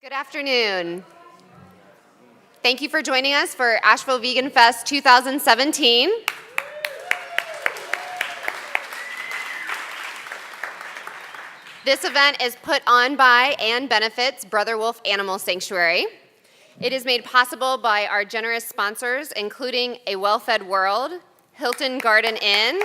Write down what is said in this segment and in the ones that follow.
Good afternoon. Thank you for joining us for Asheville VeganFest 2017. This event is put on by and benefits Brother Wolf Animal Sanctuary. It is made possible by our generous sponsors, including A Well-Fed World, Hilton Garden Inn,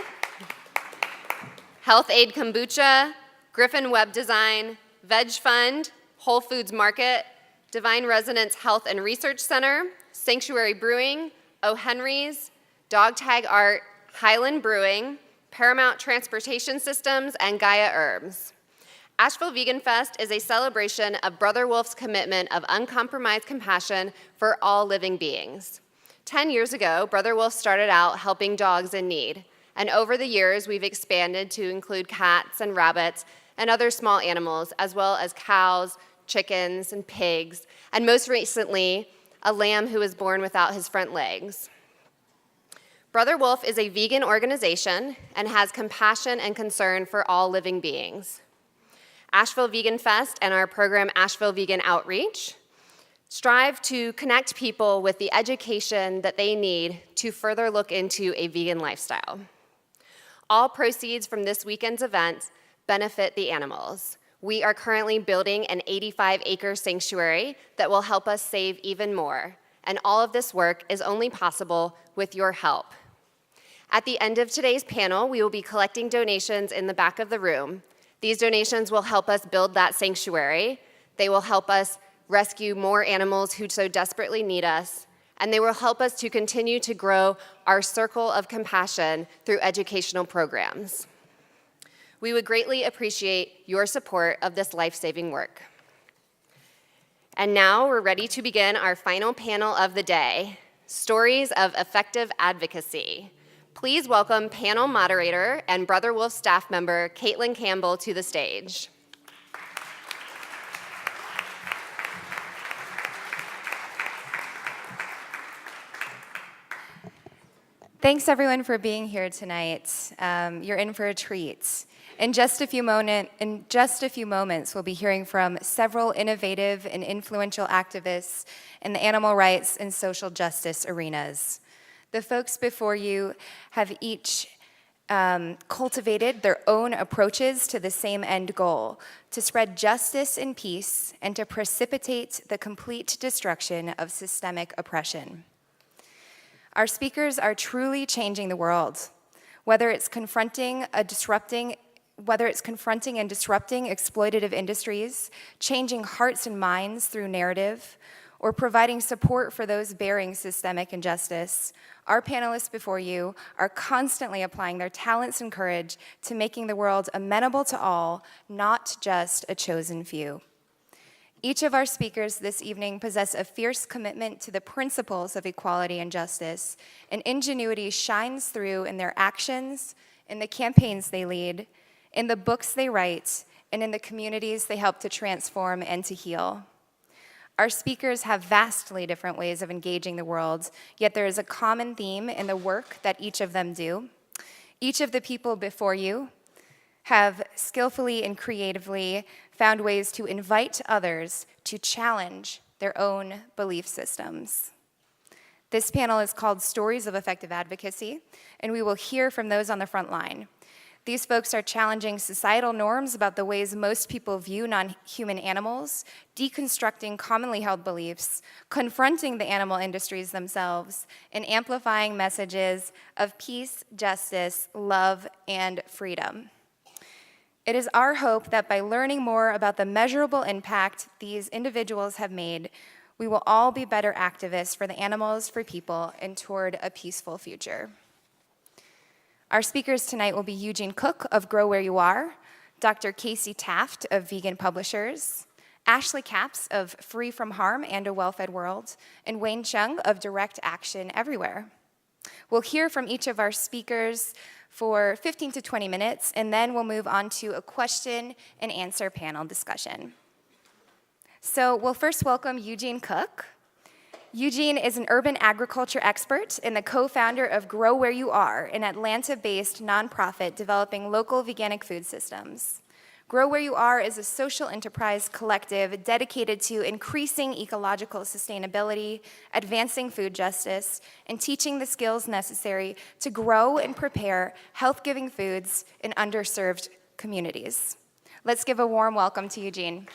Health Aid Kombucha, Griffin Web Design, Veg Fund, Whole Foods Market, Divine Resonance Health and Research Center, Sanctuary Brewing, O. Henry's, Dog Tag Art, Highland Brewing, Paramount Transportation Systems, and Gaia Herbs. Asheville VeganFest is a celebration of Brother Wolf's commitment of uncompromised compassion for all living beings. 10 years ago, Brother Wolf started out helping dogs in need, and over the years, we've expanded to include cats and rabbits and other small animals, as well as cows, chickens, and pigs, and most recently, a lamb who was born without his front legs. Brother Wolf is a vegan organization and has compassion and concern for all living beings. Asheville VeganFest and our program Asheville Vegan Outreach strive to connect people with the education that they need to further look into a vegan lifestyle. All proceeds from this weekend's events benefit the animals. We are currently building an 85-acre sanctuary that will help us save even more, and all of this work is only possible with your help. At the end of today's panel, we will be collecting donations in the back of the room. These donations will help us build that sanctuary. They will help us rescue more animals who so desperately need us, and they will help us to continue to grow our circle of compassion through educational programs. We would greatly appreciate your support of this life-saving work. And now we're ready to begin our final panel of the day, Stories of Effective Advocacy. Please welcome panel moderator and Brother Wolf staff member, Caitlin Campbell, to the stage. Thanks everyone for being here tonight. You're in for a treat. In just a few moments, we'll be hearing from several innovative and influential activists in the animal rights and social justice arenas. The folks before you have each cultivated their own approaches to the same end goal, to spread justice and peace and to precipitate the complete destruction of systemic oppression. Our speakers are truly changing the world, whether it's confronting and disrupting exploitative industries, changing hearts and minds through narrative, or providing support for those bearing systemic injustice. Our panelists before you are constantly applying their talents and courage to making the world amenable to all, not just a chosen few. Each of our speakers this evening possess a fierce commitment to the principles of equality and justice, and ingenuity shines through in their actions, in the campaigns they lead, in the books they write, and in the communities they help to transform and to heal. Our speakers have vastly different ways of engaging the world, yet there is a common theme in the work that each of them do. Each of the people before you have skillfully and creatively found ways to invite others to challenge their own belief systems. This panel is called Stories of Effective Advocacy, and we will hear from those on the front line. These folks are challenging societal norms about the ways most people view non-human animals, deconstructing commonly held beliefs, confronting the animal industries themselves, and amplifying messages of peace, justice, love, and freedom. It is our hope that by learning more about the measurable impact these individuals have made, we will all be better activists for the animals, for people, and toward a peaceful future. Our speakers tonight will be Eugene Cooke of Grow Where You Are, Dr. Casey Taft of Vegan Publishers, Ashley Capps of Free From Harm and A Well-Fed World, and Wayne Hsiung of Direct Action Everywhere. We'll hear from each of our speakers for 15 to 20 minutes, and then we'll move on to a question and answer panel discussion. So we'll first welcome Eugene Cooke. Eugene is an urban agriculture expert and the co-founder of Grow Where You Are, an Atlanta-based nonprofit developing local veganic food systems. Grow Where You Are is a social enterprise collective dedicated to increasing ecological sustainability, advancing food justice, and teaching the skills necessary to grow and prepare health-giving foods in underserved communities. Let's give a warm welcome to Eugene.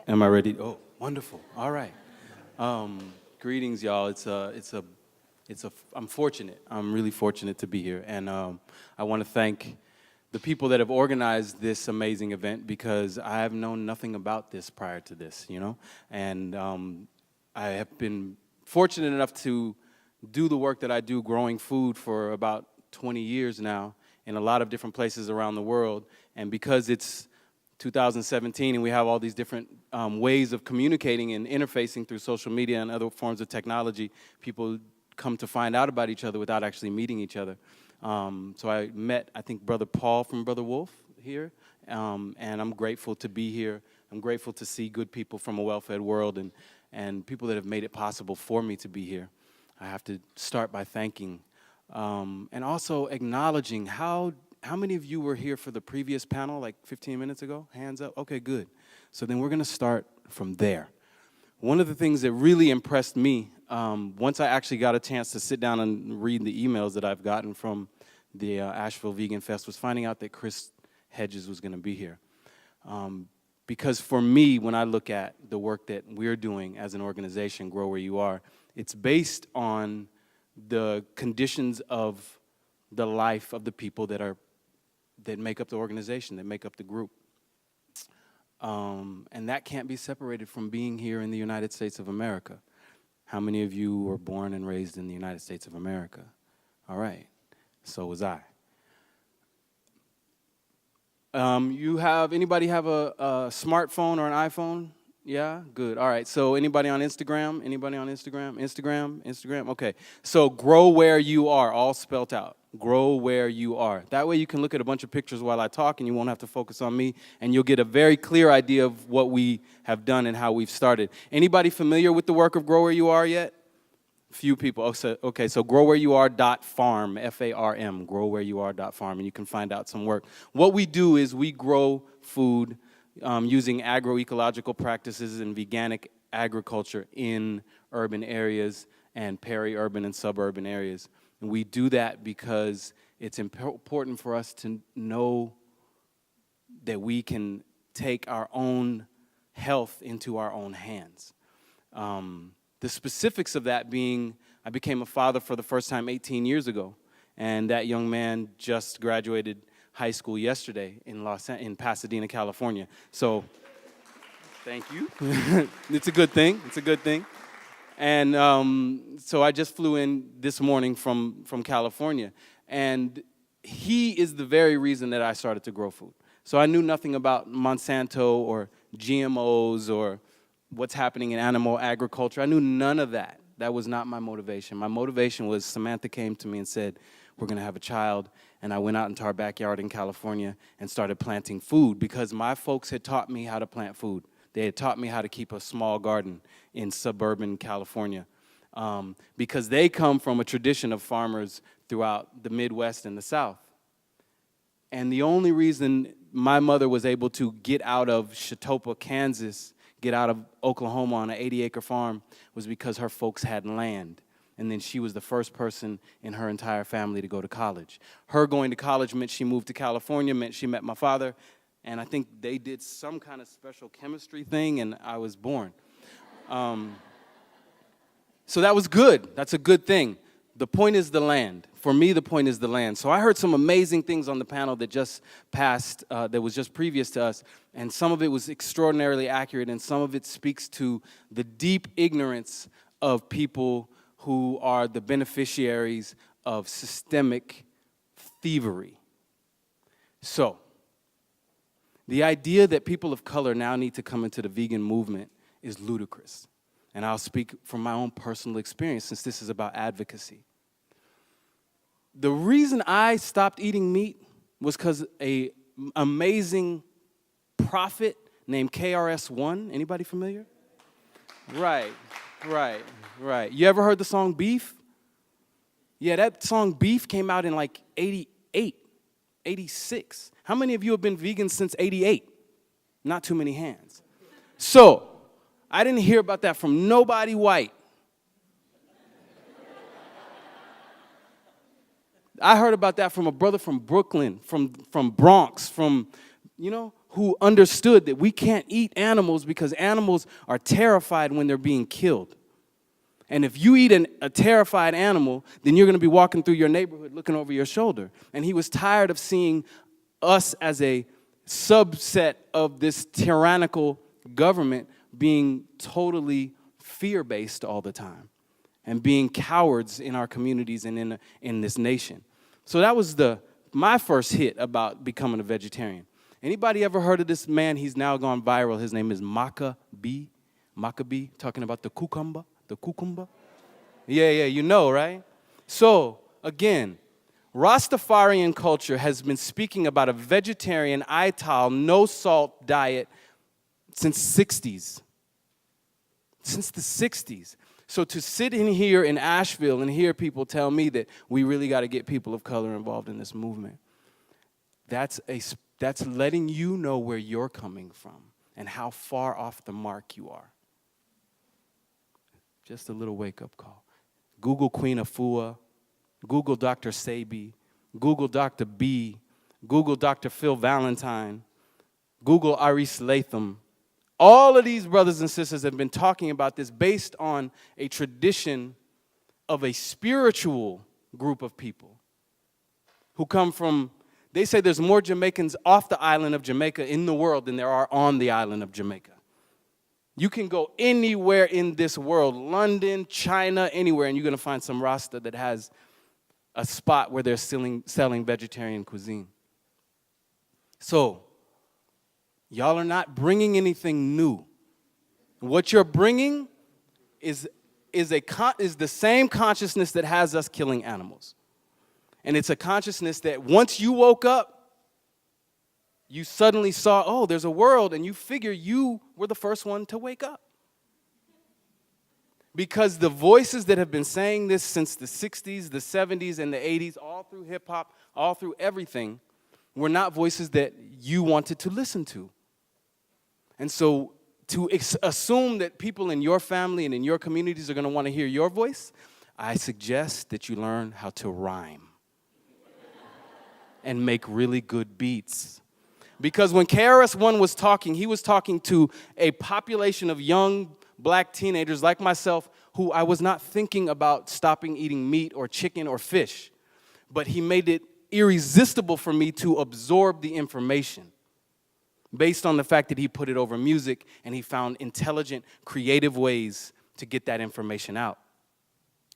Am I ready? Oh, wonderful. All right. Greetings, y'all. I'm fortunate. I'm really fortunate to be here. And I want to thank the people that have organized this amazing event, because I have known nothing about this prior to this, you know? And I have been fortunate enough to do the work that I do growing food for about 20 years now in a lot of different places around the world. And because it's 2017 and we have all these different ways of communicating and interfacing through social media and other forms of technology, people come to find out about each other without actually meeting each other. So I met, I think, Brother Paul from Brother Wolf here, and I'm grateful to be here. I'm grateful to see good people from a well-fed world and people that have made it possible for me to be here. I have to start by thanking and also acknowledging how many of you were here for the previous panel, like 15 minutes ago? Hands up? Okay, good. So then we're going to start from there. One of the things that really impressed me, once I actually got a chance to sit down and read the emails that I've gotten from the Asheville VeganFest, was finding out that Hedges was going to be here. Because for me, when I look at the work that we're doing as an organization, Grow Where You Are, it's based on the conditions of the life of the people that make up the organization, that make up the group. And that can't be separated from being here in the United States of America. How many of you were born and raised in the United States of America? All right, so was I. Anybody have a smartphone or an iPhone? Yeah, good. All right, so anybody on Instagram? Anybody on Instagram? Instagram, okay. So Grow Where You Are, all spelt out. Grow Where You Are. That way you can look at a bunch of pictures while I talk and you won't have to focus on me, and you'll get a very clear idea of what we have done and how we've started. Anybody familiar with the work of Grow Where You Are yet? Few people. Okay, so growwhereyouare.farm, F-A-R-M, growwhereyouare.farm, and you can find out some work. What we do is we grow food using agroecological practices and veganic agriculture in urban areas and peri-urban and suburban areas. And we do that because it's important for us to know that we can take our own health into our own hands. The specifics of that being, I became a father for the first time 18 years ago, and that young man just graduated high school yesterday in Pasadena, California. So, thank you. It's a good thing. It's a good thing. And so I just flew in this morning from California, and he is the very reason that I started to grow food. So I knew nothing about Monsanto or GMOs or what's happening in animal agriculture. I knew none of that. That was not my motivation. My motivation was Samantha came to me and said, we're going to have a child, and I went out into our backyard in California and started planting food because my folks had taught me how to plant food. They had taught me how to keep a small garden in suburban California because they come from a tradition of farmers throughout the Midwest and the South. And the only reason my mother was able to get out of Chautauqua, Kansas, get out of Oklahoma on an 80-acre farm was because her folks had land. And then she was the first person in her entire family to go to college. Her going to college meant she moved to California, meant she met my father, and I think they did some kind of special chemistry thing, and I was born. So that was good. That's a good thing. The point is the land. For me, the point is the land. So I heard some amazing things on the panel that just passed, that was just previous to us, and some of it was extraordinarily accurate, and some of it speaks to the deep ignorance of people who are the beneficiaries of systemic thievery. So, the idea that people of color now need to come into the vegan movement is ludicrous. And I'll speak from my own personal experience since this is about advocacy. The reason I stopped eating meat was because an amazing prophet named KRS-One. Anybody familiar? Right. You ever heard the song Beef? Yeah, that song Beef came out in like 88, 86. How many of you have been vegan since 88? Not too many hands. So, I didn't hear about that from nobody white. I heard about that from a brother from Brooklyn, from Bronx, who understood that we can't eat animals because animals are terrified when they're being killed. And if you eat a terrified animal, then you're going to be walking through your neighborhood looking over your shoulder. And he was tired of seeing us as a subset of this tyrannical government being totally fear-based all the time and being cowards in our communities and in this nation. So that was my first hit about becoming a vegetarian. Anybody ever heard of this man? He's now gone viral. His name is Maccabee, talking about the cucumber. Yeah, you know, right? So, again, Rastafarian culture has been speaking about a vegetarian, ital, no-salt diet since the 60s. So to sit in here in Asheville and hear people tell me that we really got to get people of color involved in this movement, that's letting you know where you're coming from and how far off the mark you are. Just a little wake-up call. Google Queen Afua, Google Dr. Sebi, Google Dr. B, Google Dr. Phil Valentine, Google Iris Latham. All of these brothers and sisters have been talking about this based on a tradition of a spiritual group of people who come from, they say there's more Jamaicans off the island of Jamaica in the world than there are on the island of Jamaica. You can go anywhere in this world, London, China, anywhere, and you're going to find some Rasta that has a spot where they're selling vegetarian cuisine. So, y'all are not bringing anything new. What you're bringing is the same consciousness that has us killing animals. And it's a consciousness that once you woke up, you suddenly saw, oh, there's a world, and you figure you were the first one to wake up. Because the voices that have been saying this since the 60s, the 70s, and the 80s, all through hip-hop, all through everything, were not voices that you wanted to listen to. And so to assume that people in your family and in your communities are going to want to hear your voice, I suggest that you learn how to rhyme and make really good beats. Because when KRS-One was talking, he was talking to a population of young black teenagers like myself who I was not thinking about stopping eating meat or chicken or fish. But he made it irresistible for me to absorb the information based on the fact that he put it over music and he found intelligent, creative ways to get that information out.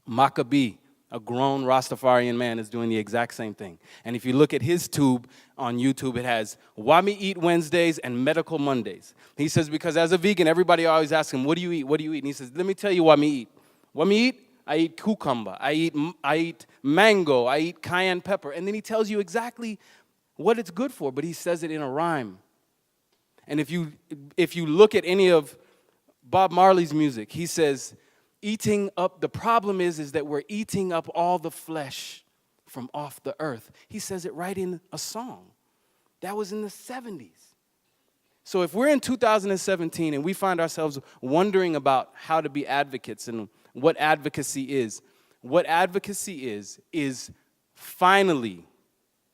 Maccabee, a grown Rastafarian man, is doing the exact same thing. And if you look at his tube on YouTube, it has Why Me Eat Wednesdays and Medical Mondays. He says, because as a vegan, everybody always asks him, what do you eat? What do you eat? And he says, let me tell you what me eat. What me eat? I eat cucumber. I eat mango. I eat cayenne pepper. And then he tells you exactly what it's good for, but he says it in a rhyme. And if you look at any of Bob Marley's music, he says, eating up, the problem is that we're eating up all the flesh from off the earth. He says it right in a song. That was in the 70s. So if we're in 2017 and we find ourselves wondering about how to be advocates and what advocacy is finally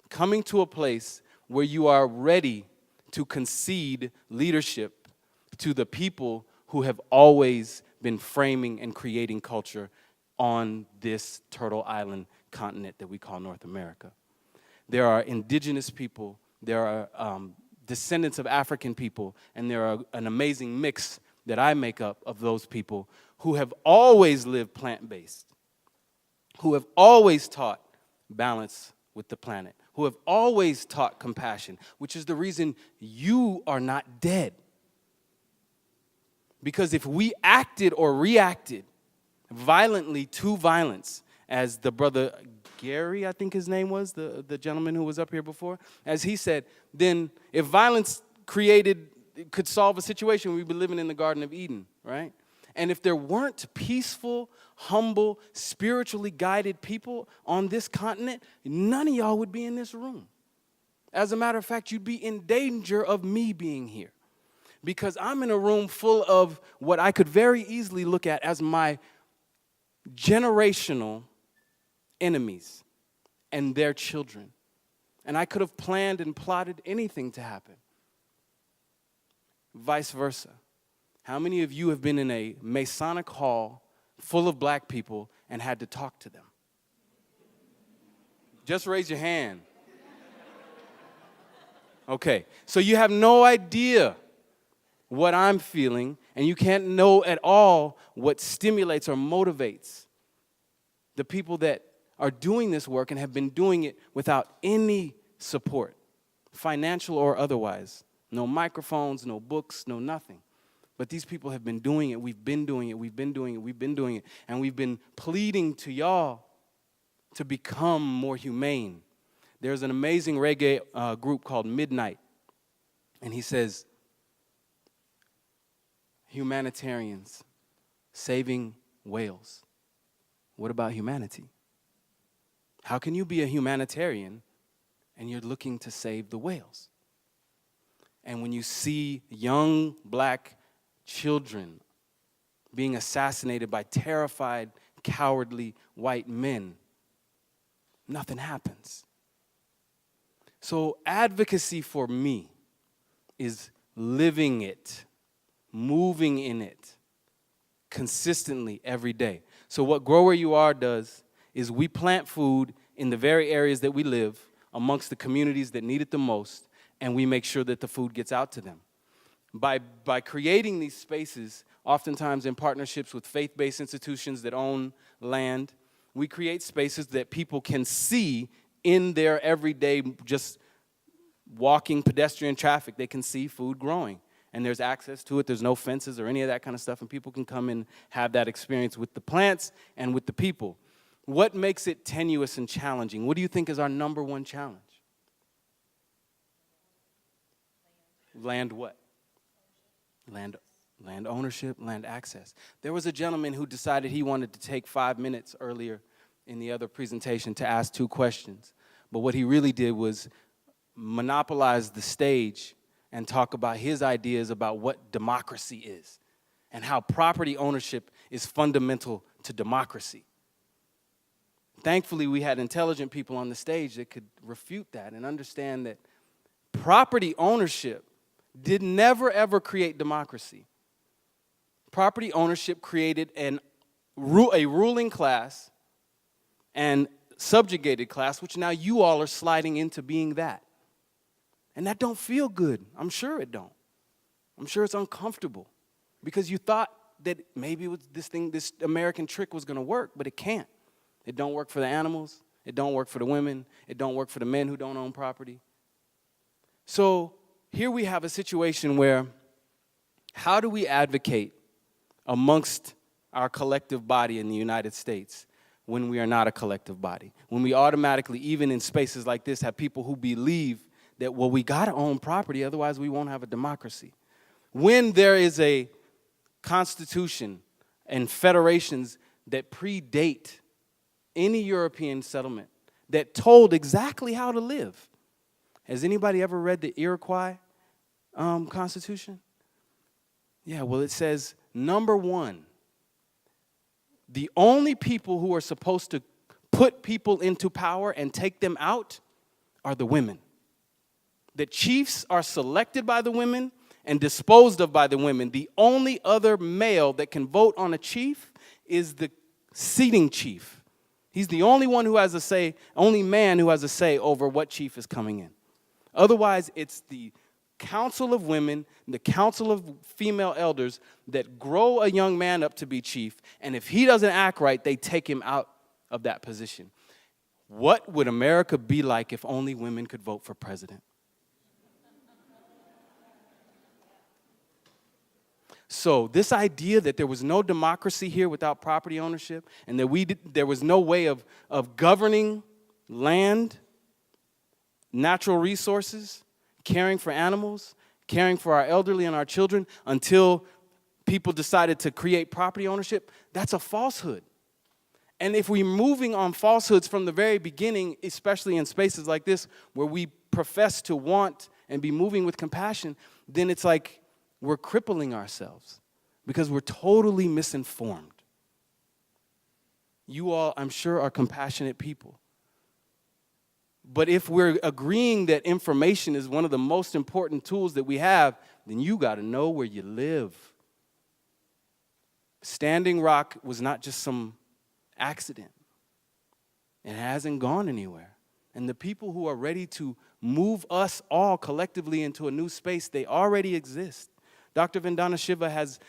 coming to a place where you are ready to concede leadership to the people who have always been framing and creating culture on this Turtle Island continent that we call North America. There are indigenous people, there are descendants of African people, and there are an amazing mix that I make up of those people who have always lived plant-based, who have always taught balance with the planet, who have always taught compassion, which is the reason you are not dead. Because if we acted or reacted violently to violence, as the brother Gary, I think his name was, the gentleman who was up here before, as he said, then if violence could solve a situation, we'd be living in the Garden of Eden, right? And if there weren't peaceful, humble, spiritually guided people on this continent, none of y'all would be in this room. As a matter of fact, you'd be in danger of me being here. Because I'm in a room full of what I could very easily look at as my generational enemies and their children. And I could have planned and plotted anything to happen. Vice versa. How many of you have been in a Masonic hall full of black people and had to talk to them? Just raise your hand. Okay, so you have no idea what I'm feeling, and you can't know at all what stimulates or motivates the people that are doing this work and have been doing it without any support, financial or otherwise. No microphones, no books, no nothing. But these people have been doing it. We've been doing it. We've been doing it. We've been doing it. And we've been pleading to y'all to become more humane. There's an amazing reggae group called Midnight. And he says, humanitarians saving whales. What about humanity? How can you be a humanitarian and you're looking to save the whales? And when you see young black children being assassinated by terrified, cowardly white men, nothing happens. So advocacy for me is living it, moving in it consistently every day. So what Grow Where You Are does is we plant food in the very areas that we live, amongst the communities that need it the most, and we make sure that the food gets out to them. By creating these spaces, oftentimes in partnerships with faith-based institutions that own land, we create spaces that people can see in their everyday, just walking pedestrian traffic. They can see food growing, and there's access to it. There's no fences or any of that kind of stuff, and people can come and have that experience with the plants and with the people. What makes it tenuous and challenging? What do you think is our number one challenge? Land what? Land ownership, land access. There was a gentleman who decided he wanted to take 5 minutes earlier in the other presentation to ask 2 questions. But what he really did was monopolize the stage and talk about his ideas about what democracy is and how property ownership is fundamental to democracy. Thankfully, we had intelligent people on the stage that could refute that and understand that property ownership did never, ever create democracy. Property ownership created a ruling class and subjugated class, which now you all are sliding into being that. And that don't feel good. I'm sure it don't. I'm sure it's uncomfortable because you thought that maybe this American trick was going to work, but it can't. It don't work for the animals. It don't work for the women. It don't work for the men who don't own property. So here we have a situation where how do we advocate amongst our collective body in the United States when we are not a collective body? When we automatically, even in spaces like this, have people who believe that, well, we got to own property, otherwise we won't have a democracy. When there is a constitution and federations that predate any European settlement that told exactly how to live. Has anybody ever read the Iroquois Constitution? Yeah, well, it says, number 1, the only people who are supposed to put people into power and take them out are the women. The chiefs are selected by the women and disposed of by the women. The only other male that can vote on a chief is the seating chief. He's the only one who has a say, only man who has a say over what chief is coming in. Otherwise, it's the council of women, the council of female elders that grow a young man up to be chief, and if he doesn't act right, they take him out of that position. What would America be like if only women could vote for president? So this idea that there was no democracy here without property ownership and that there was no way of governing land, natural resources, caring for animals, caring for our elderly and our children until people decided to create property ownership, that's a falsehood. And if we're moving on falsehoods from the very beginning, especially in spaces like this where we profess to want and be moving with compassion, then it's like we're crippling ourselves because we're totally misinformed. You all, I'm sure, are compassionate people. But if we're agreeing that information is one of the most important tools that we have, then you got to know where you live. Standing Rock was not just some accident. It hasn't gone anywhere. And the people who are ready to move us all collectively into a new space, they already exist. Dr. Vandana Shiva has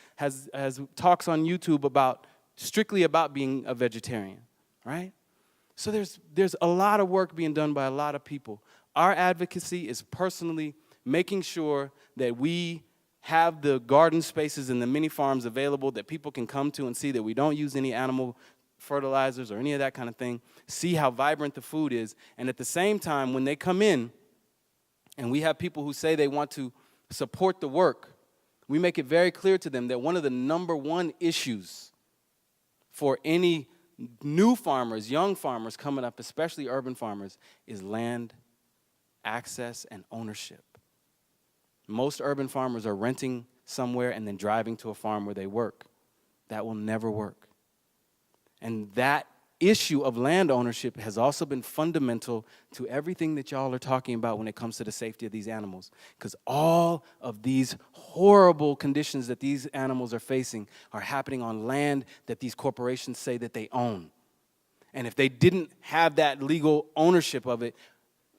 talks on YouTube strictly about being a vegetarian, right? So there's a lot of work being done by a lot of people. Our advocacy is personally making sure that we have the garden spaces and the mini farms available that people can come to and see that we don't use any animal fertilizers or any of that kind of thing, see how vibrant the food is, and at the same time, when they come in and we have people who say they want to support the work, we make it very clear to them that one of the number one issues for any new farmers, young farmers coming up, especially urban farmers, is land access and ownership. Most urban farmers are renting somewhere and then driving to a farm where they work. That will never work. And that issue of land ownership has also been fundamental to everything that y'all are talking about when it comes to the safety of these animals. Because all of these horrible conditions that these animals are facing are happening on land that these corporations say that they own. And if they didn't have that legal ownership of it,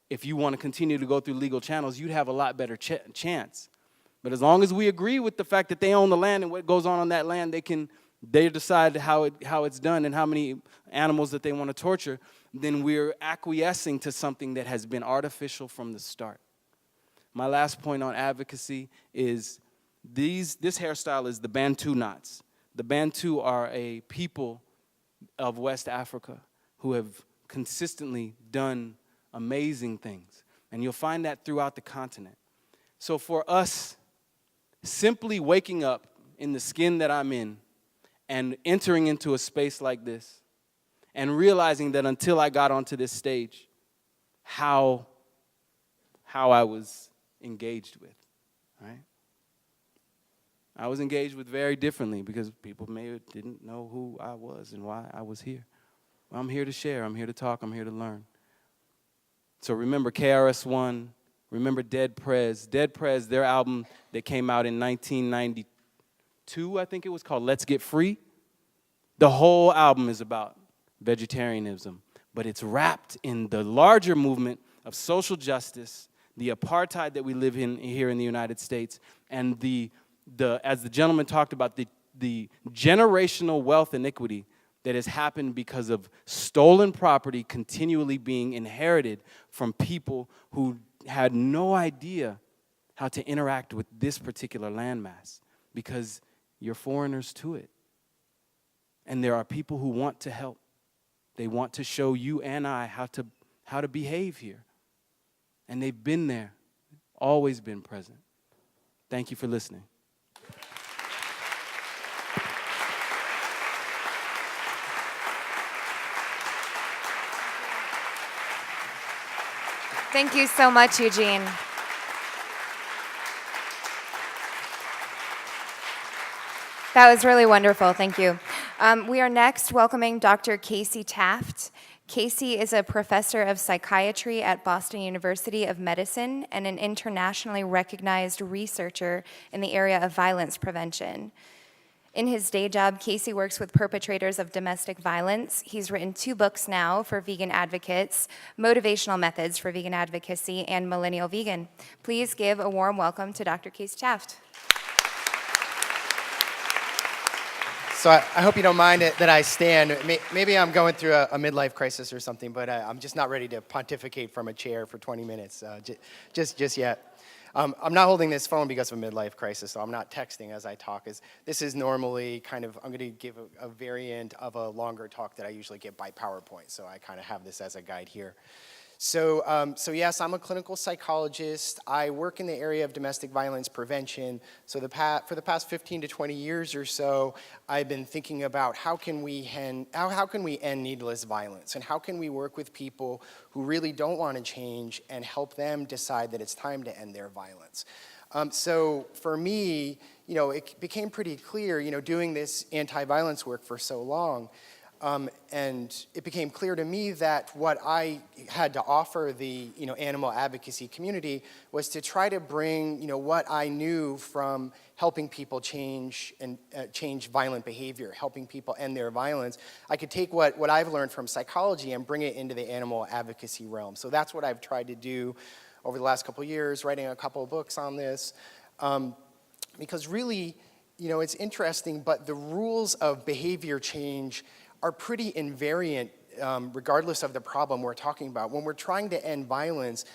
if you want to continue to go through legal channels, you'd have a lot better chance. But as long as we agree with the fact that they own the land and what goes on that land, they decide how it's done and how many animals that they want to torture, then we're acquiescing to something that has been artificial from the start. My last point on advocacy is this hairstyle is the Bantu knots. The Bantu are a people of West Africa who have consistently done amazing things. And you'll find that throughout the continent. So for us, simply waking up in the skin that I'm in and entering into a space like this and realizing that until I got onto this stage, how I was engaged with, right? I was engaged with very differently because people maybe didn't know who I was and why I was here. Well, I'm here to share, I'm here to talk, I'm here to learn. So remember KRS-One, remember Dead Prez. Dead Prez, their album that came out in 1992, I think it was, called Let's Get Free. The whole album is about vegetarianism, but it's wrapped in the larger movement of social justice, the apartheid that we live in here in the United States, and as the gentleman talked about, the generational wealth inequity that has happened because of stolen property continually being inherited from people who had no idea how to interact with this particular landmass because you're foreigners to it. And there are people who want to help. They want to show you and I how to behave here. And they've been there, always been present. Thank you for listening. Thank you so much, Eugene. That was really wonderful. Thank you. We are next welcoming Dr. Casey Taft. Casey is a professor of psychiatry at Boston University of Medicine and an internationally recognized researcher in the area of violence prevention. In his day job, Casey works with perpetrators of domestic violence. He's written 2 books now for vegan advocates, Motivational Methods for Vegan Advocacy and Millennial Vegan. Please give a warm welcome to Dr. Casey Taft. So I hope you don't mind that I stand. Maybe I'm going through a midlife crisis or something, but I'm just not ready to pontificate from a chair for 20 minutes, just yet. I'm not holding this phone because of a midlife crisis, so I'm not texting as I talk. This is normally I'm going to give a variant of a longer talk that I usually give by PowerPoint, so I kind of have this as a guide here. So yes, I'm a clinical psychologist. I work in the area of domestic violence prevention. So for the past 15 to 20 years or so, I've been thinking about how can we end needless violence, and how can we work with people who really don't want to change and help them decide that it's time to end their violence. So for me, it became pretty clear, doing this anti-violence work for so long, and it became clear to me that what I had to offer the animal advocacy community was to try to bring what I knew from helping people change violent behavior, helping people end their violence. I could take what I've learned from psychology and bring it into the animal advocacy realm. So that's what I've tried to do over the last couple of years, writing a couple of books on this. Because really, it's interesting, but the rules of behavior change are pretty invariant regardless of the problem we're talking about. When we're trying to end violence,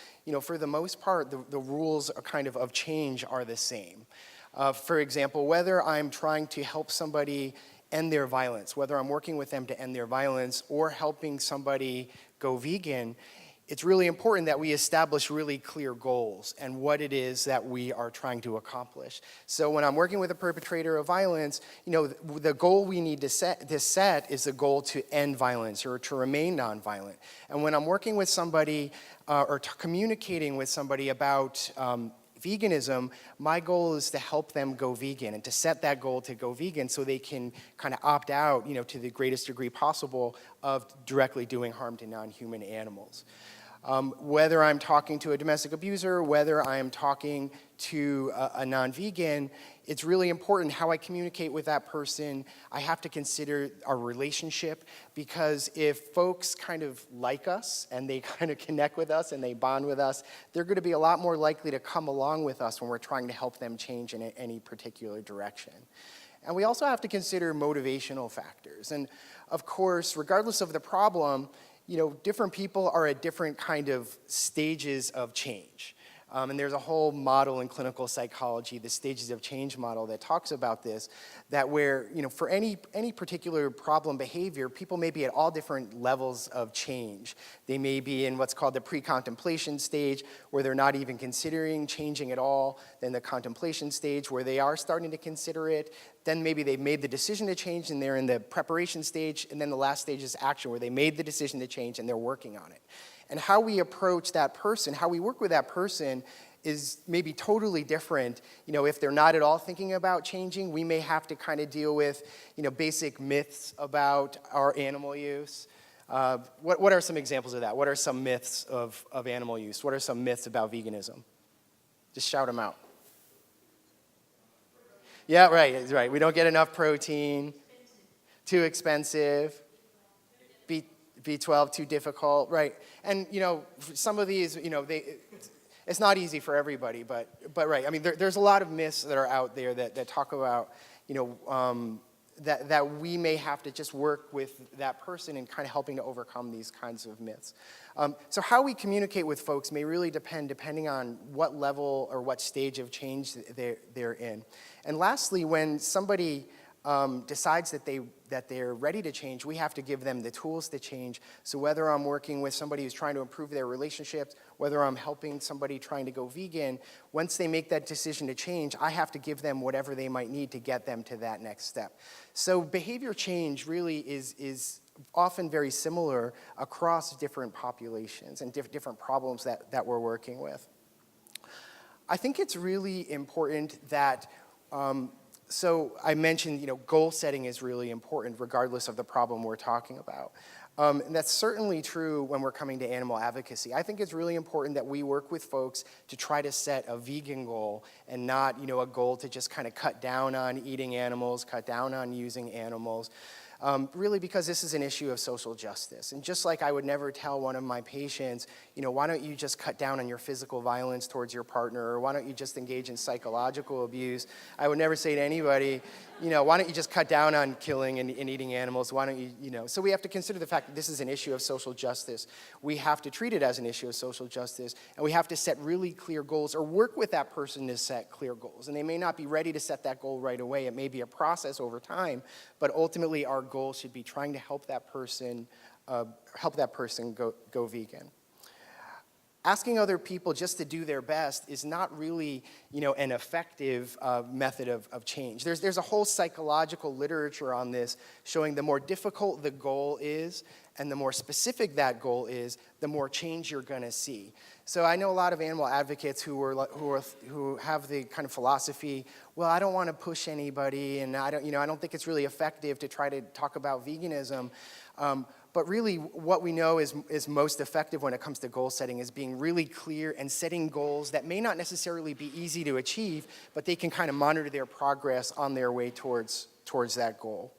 for the most part, the rules of change are the same. For example, whether I'm trying to help somebody end their violence, whether I'm working with them to end their violence or helping somebody go vegan, it's really important that we establish really clear goals and what it is that we are trying to accomplish. So when I'm working with a perpetrator of violence, the goal we need to set is the goal to end violence or to remain nonviolent. And when I'm working with somebody or communicating with somebody about veganism, my goal is to help them go vegan and to set that goal to go vegan so they can kind of opt out, to the greatest degree possible of directly doing harm to non-human animals. Whether I'm talking to a domestic abuser, whether I'm talking to a non-vegan, it's really important how I communicate with that person. I have to consider our relationship, because if folks kind of like us and they kind of connect with us and they bond with us, they're going to be a lot more likely to come along with us when we're trying to help them change in any particular direction. And we also have to consider motivational factors. And of course, regardless of the problem, different people are at different kind of stages of change. And there's a whole model in clinical psychology, the stages of change model, that talks about this, that where, for any particular problem behavior, people may be at all different levels of change. They may be in what's called the pre-contemplation stage, where they're not even considering changing at all, then the contemplation stage, where they are starting to consider it, then maybe they've made the decision to change and they're in the preparation stage, and then the last stage is action, where they made the decision to change and they're working on it. And how we approach that person, how we work with that person, is maybe totally different. If they're not at all thinking about changing, we may have to kind of deal with, basic myths about our animal use. What are some examples of that? What are some myths of animal use? What are some myths about veganism? Just shout them out. Yeah, right. We don't get enough protein. Too expensive. B12 too difficult, right? And some of these, it's not easy for everybody, but right. I mean, there's a lot of myths that are out there that talk about, that we may have to just work with that person in kind of helping to overcome these kinds of myths. So how we communicate with folks may really depending on what level or what stage of change they're in. And lastly, when somebody decides that they're ready to change, we have to give them the tools to change. So whether I'm working with somebody who's trying to improve their relationships, whether I'm helping somebody trying to go vegan, once they make that decision to change, I have to give them whatever they might need to get them to that next step. So behavior change really is often very similar across different populations and different problems that we're working with. I think it's really important that so I mentioned, goal setting is really important regardless of the problem we're talking about. And that's certainly true when we're coming to animal advocacy. I think it's really important that we work with folks to try to set a vegan goal and not, a goal to just kind of cut down on eating animals, cut down on using animals. Really because this is an issue of social justice. And just like I would never tell one of my patients, why don't you just cut down on your physical violence towards your partner, or why don't you just engage in psychological abuse? I would never say to anybody, why don't you just cut down on killing and eating animals? Why don't you, So we have to consider the fact that this is an issue of social justice. We have to treat it as an issue of social justice, and we have to set really clear goals or work with that person to set clear goals. And they may not be ready to set that goal right away. It may be a process over time, but ultimately our goal should be trying to help that person go vegan. asking other people just to do their best is not really, an effective method of change. There's a whole psychological literature on this showing the more difficult the goal is and the more specific that goal is, the more change you're going to see. So I know a lot of animal advocates who have the kind of philosophy, well, I don't want to push anybody, and I don't think it's really effective to try to talk about veganism. But really, what we know is most effective when it comes to goal setting is being really clear and setting goals that may not necessarily be easy to achieve, but they can kind of monitor their progress on their way towards that goal.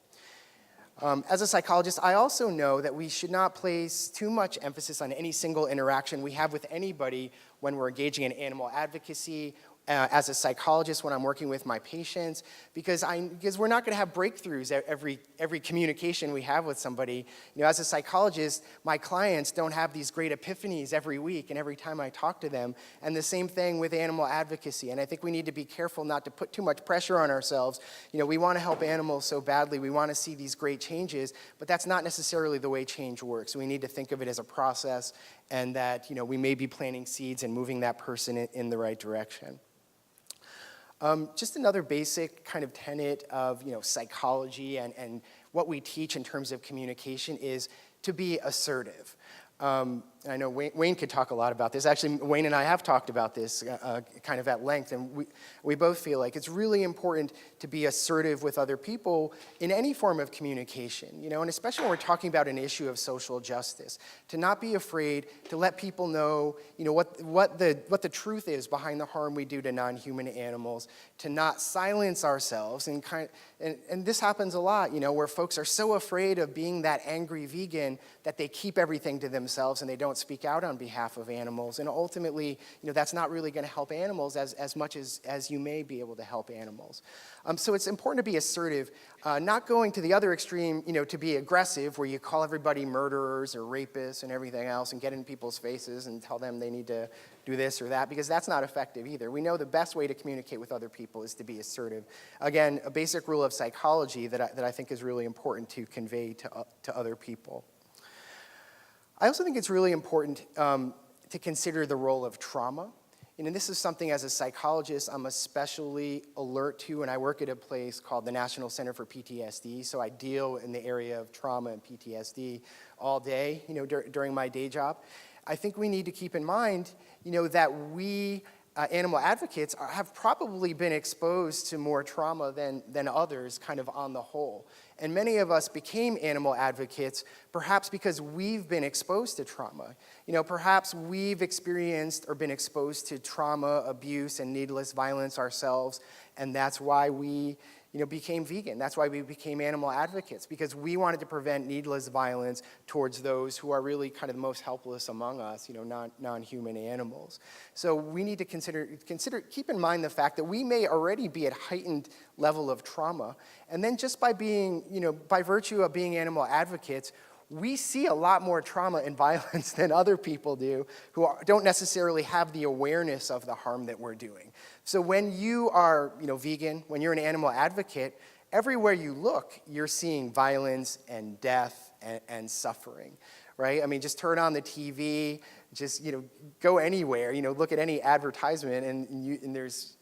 As a psychologist, I also know that we should not place too much emphasis on any single interaction we have with anybody when we're engaging in animal advocacy. As a psychologist, when I'm working with my patients, because we're not going to have breakthroughs every communication we have with somebody. As a psychologist, my clients don't have these great epiphanies every week and every time I talk to them. And the same thing with animal advocacy. And I think we need to be careful not to put too much pressure on ourselves. We want to help animals so badly. We want to see these great changes, but that's not necessarily the way change works. We need to think of it as a process, and that we may be planting seeds and moving that person in the right direction. Just another basic kind of tenet of psychology and what we teach in terms of communication is to be assertive. I know Wayne could talk a lot about this. Actually, Wayne and I have talked about this kind of at length, and we both feel like it's really important to be assertive with other people in any form of communication, and especially when we're talking about an issue of social justice, to not be afraid to let people know, what the truth is behind the harm we do to non-human animals, to not silence ourselves, and this happens a lot, where folks are so afraid of being that angry vegan that they keep everything to themselves and they don't speak out on behalf of animals. And ultimately, that's not really going to help animals as much as you may be able to help animals. So it's important to be assertive, not going to the other extreme, to be aggressive, where you call everybody murderers or rapists and everything else and get in people's faces and tell them they need to do this or that, because that's not effective either. We know the best way to communicate with other people is to be assertive. Again, a basic rule of psychology that I think is really important to convey to other people. I also think it's really important to consider the role of trauma. And this is something as a psychologist I'm especially alert to, and I work at a place called the National Center for PTSD, so I deal in the area of trauma and PTSD all day, during my day job. I think we need to keep in mind, that we animal advocates have probably been exposed to more trauma than others, kind of on the whole. And many of us became animal advocates perhaps because we've been exposed to trauma. Perhaps we've experienced or been exposed to trauma, abuse, and needless violence ourselves, and that's why we became vegan. That's why we became animal advocates, because we wanted to prevent needless violence towards those who are really kind of the most helpless among us, non-human animals. So we need to keep in mind the fact that we may already be at heightened level of trauma, and then just by being, by virtue of being animal advocates, we see a lot more trauma and violence than other people do who don't necessarily have the awareness of the harm that we're doing. So when you are, vegan, when you're an animal advocate, everywhere you look, you're seeing violence and death and suffering, right? I mean, just turn on the TV, just, go anywhere, look at any advertisement, and there's,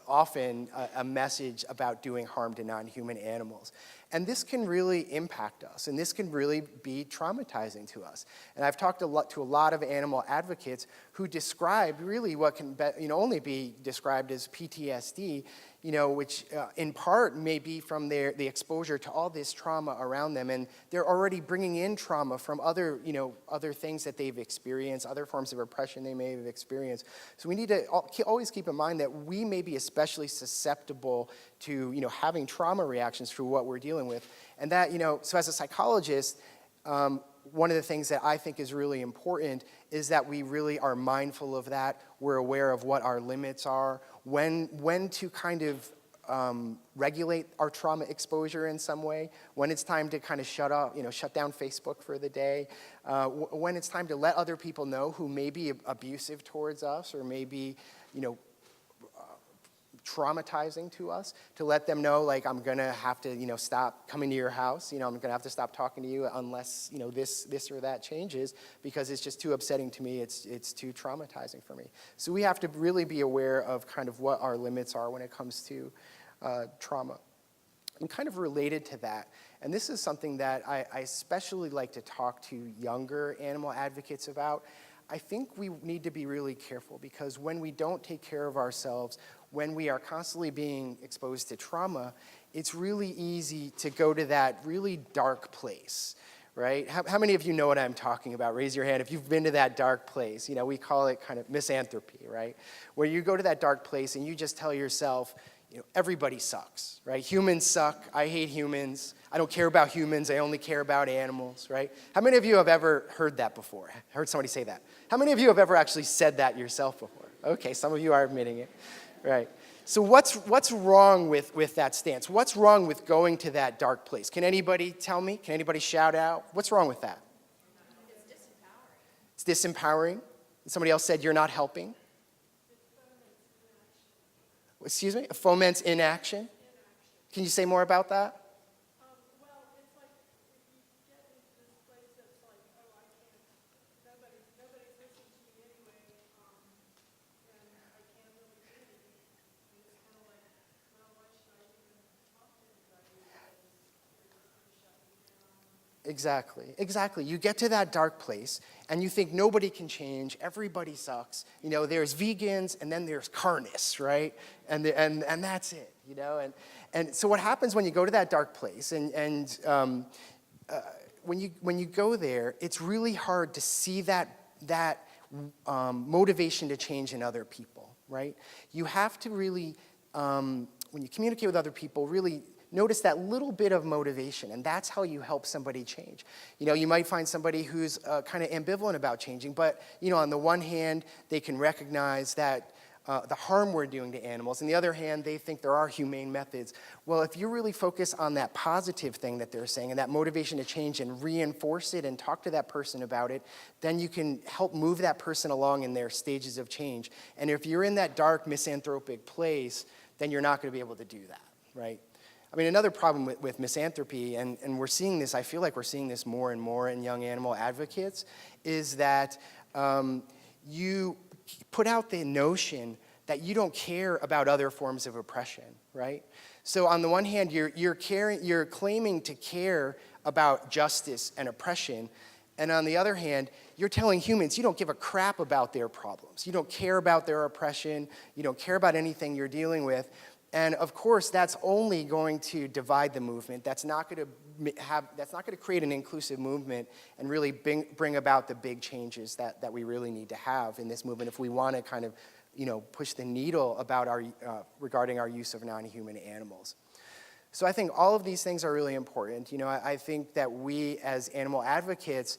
often a message about doing harm to non-human animals. And this can really impact us, and this can really be traumatizing to us. And I've talked to a lot of animal advocates who describe really what can only be described as PTSD, which in part may be from the exposure to all this trauma around them, and they're already bringing in trauma from other things that they've experienced, other forms of oppression they may have experienced. So we need to always keep in mind that we may be especially susceptible to having trauma reactions through what we're dealing with, and that so as a psychologist, one of the things that I think is really important is that we really are mindful of that. We're aware of what our limits are, when to kind of regulate our trauma exposure in some way, when it's time to kind of shut down Facebook for the day, when it's time to let other people know who may be abusive towards us or may be, traumatizing to us, to let them know, like, I'm gonna have to, stop coming to your house, I'm gonna have to stop talking to you unless, this or that changes, because it's just too upsetting to me, it's too traumatizing for me. So we have to really be aware of kind of what our limits are when it comes to trauma. And kind of related to that, and this is something that I especially like to talk to younger animal advocates about, I think we need to be really careful, because when we don't take care of ourselves, when we are constantly being exposed to trauma, it's really easy to go to that really dark place, right? How many of you know what I'm talking about? Raise your hand if you've been to that dark place. We call it kind of misanthropy, right? Where you go to that dark place and you just tell yourself, everybody sucks, right? Humans suck. I hate humans. I don't care about humans. I only care about animals, right? How many of you have ever heard that before? Heard somebody say that? How many of you have ever actually said that yourself before? Okay, some of you are admitting it, right? So what's wrong with that stance? What's wrong with going to that dark place? Can anybody tell me? Can anybody shout out? What's wrong with that? It's disempowering. Somebody else said you're not helping. Excuse me? It foments inaction? Can you say more about that? Well, it's like if you get into this place that's like, oh, I can't, nobody's listening to me anyway, and I can't really do anything. And it's kind of like, well, why should I even talk to anybody? Because they're just going to shut me down. Exactly. You get to that dark place, and you think nobody can change, everybody sucks. There's vegans, and then there's carnists, right? And that's it, And so what happens when you go to that dark place, and when you go there, it's really hard to see that motivation to change in other people, right? You have to really, when you communicate with other people, really notice that little bit of motivation, and that's how you help somebody change. You might find somebody who's kind of ambivalent about changing, but on the one hand, they can recognize that the harm we're doing to animals. On the other hand, they think there are humane methods. Well, if you really focus on that positive thing that they're saying and that motivation to change and reinforce it and talk to that person about it, then you can help move that person along in their stages of change. And if you're in that dark, misanthropic place, then you're not going to be able to do that, right? Another problem with misanthropy, and we're seeing this, I feel like we're seeing this more and more in young animal advocates, is that you put out the notion that you don't care about other forms of oppression, right? So on the one hand, you're claiming to care about justice and oppression, and on the other hand, you're telling humans you don't give a crap about their problems. You don't care about their oppression. You don't care about anything you're dealing with. And of course, that's only going to divide the movement. That's not going to create an inclusive movement and really bring about the big changes that we really need to have in this movement if we want to kind of, push the needle about regarding our use of non-human animals. So I think all of these things are really important. I think that we as animal advocates,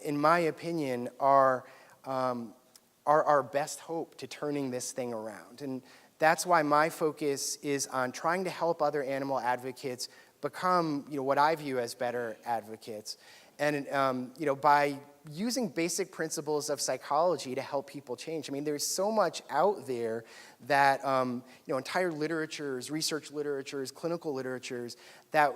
in my opinion, are our best hope to turning this thing around. And that's why my focus is on trying to help other animal advocates become, what I view as better advocates. And, by using basic principles of psychology to help people change. There's so much out there that, entire literatures, research literatures, clinical literatures, that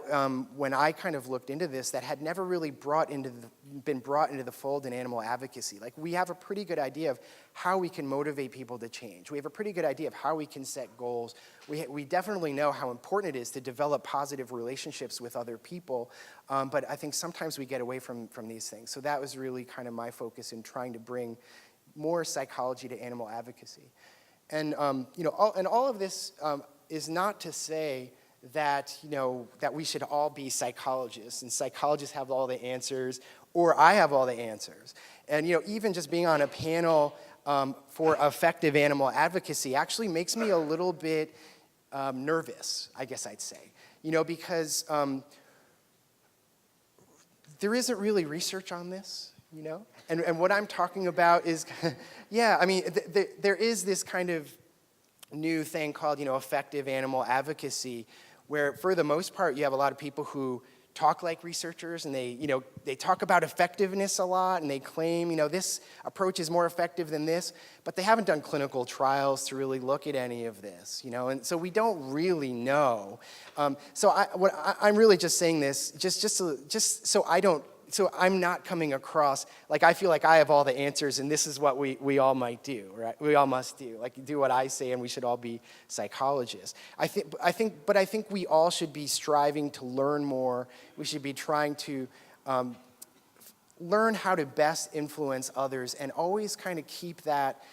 when I kind of looked into this, that had never really been brought into the fold in animal advocacy. Like, we have a pretty good idea of how we can motivate people to change. We have a pretty good idea of how we can set goals. We definitely know how important it is to develop positive relationships with other people, but I think sometimes we get away from these things. So that was really kind of my focus in trying to bring more psychology to animal advocacy. And all of this is not to say that that we should all be psychologists and psychologists have all the answers, or I have all the answers. And even just being on a panel for effective animal advocacy actually makes me a little bit nervous, I guess I'd say. Because there isn't really research on this. And what I'm talking about is, there is this kind of new thing called, effective animal advocacy, where for the most part, you have a lot of people who talk like researchers, and they talk about effectiveness a lot, and they claim, this approach is more effective than this, but they haven't done clinical trials to really look at any of this, and so we don't really know. So I'm really just saying this just so I'm not coming across like I feel like I have all the answers and this is what we all might do, right? We all must do, like do what I say, and we should all be psychologists. I think we all should be striving to learn more. We should be trying to learn how to best influence others, and always kind of keep that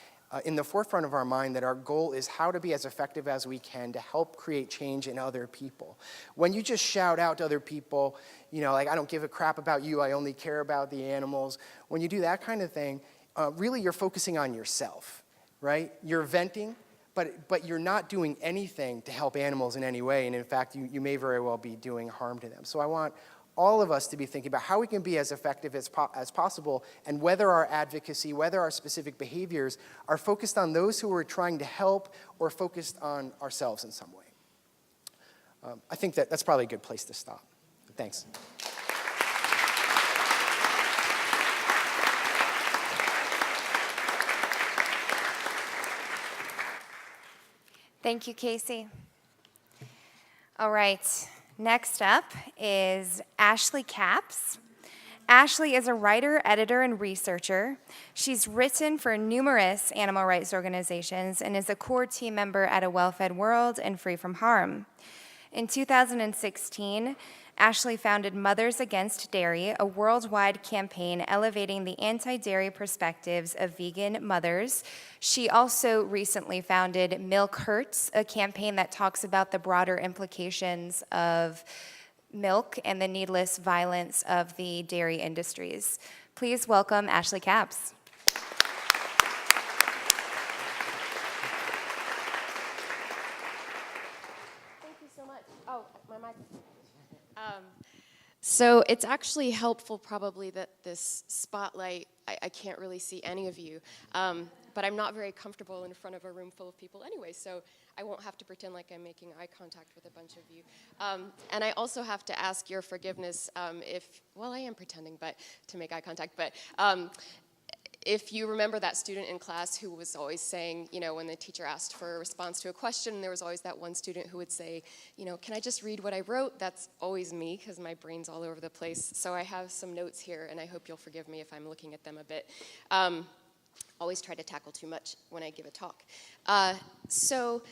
in the forefront of our mind, that our goal is how to be as effective as we can to help create change in other people. When you just shout out to other people, like, I don't give a crap about you, I only care about the animals. When you do that kind of thing, really you're focusing on yourself, right? You're venting, but you're not doing anything to help animals in any way, and in fact, you may very well be doing harm to them. So I want all of us to be thinking about how we can be as effective as possible, and whether our advocacy, whether our specific behaviors are focused on those who we're trying to help or focused on ourselves in some way. I think that's probably a good place to stop. Thanks. Thank you, Casey. All right. Next up is Ashley Capps. Ashley is a writer, editor, and researcher. She's written for numerous animal rights organizations and is a core team member at A Well-Fed World and Free From Harm. In 2016, Ashley founded Mothers Against Dairy, a worldwide campaign elevating the anti-dairy perspectives of vegan mothers. She also recently founded Milk Hurts, a campaign that talks about the broader implications of milk and the needless violence of the dairy industries. Please welcome Ashley Capps. Thank you so much. Oh, my mic. So it's actually helpful probably that this spotlight, I can't really see any of you, but I'm not very comfortable in front of a room full of people anyway, so I won't have to pretend like I'm making eye contact with a bunch of you. And I also have to ask your forgiveness well, I am pretending to make eye contact, but if you remember that student in class who was always saying, when the teacher asked for a response to a question, there was always that one student who would say, can I just read what I wrote? That's always me, because my brain's all over the place. So I have some notes here, and I hope you'll forgive me if I'm looking at them a bit. Always try to tackle too much when I give a talk. So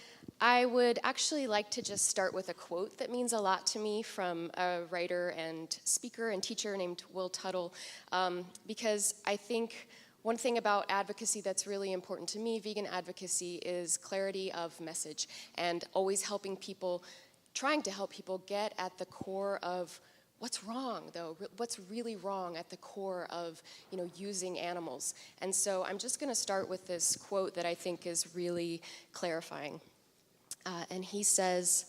I would actually like to just start with a quote that means a lot to me from a writer and speaker and teacher named Will Tuttle, because I think one thing about advocacy that's really important to me, vegan advocacy, is clarity of message and always trying to help people get at the core of what's wrong, though, what's really wrong at the core of, using animals. And so I'm just gonna start with this quote that I think is really clarifying. And he says,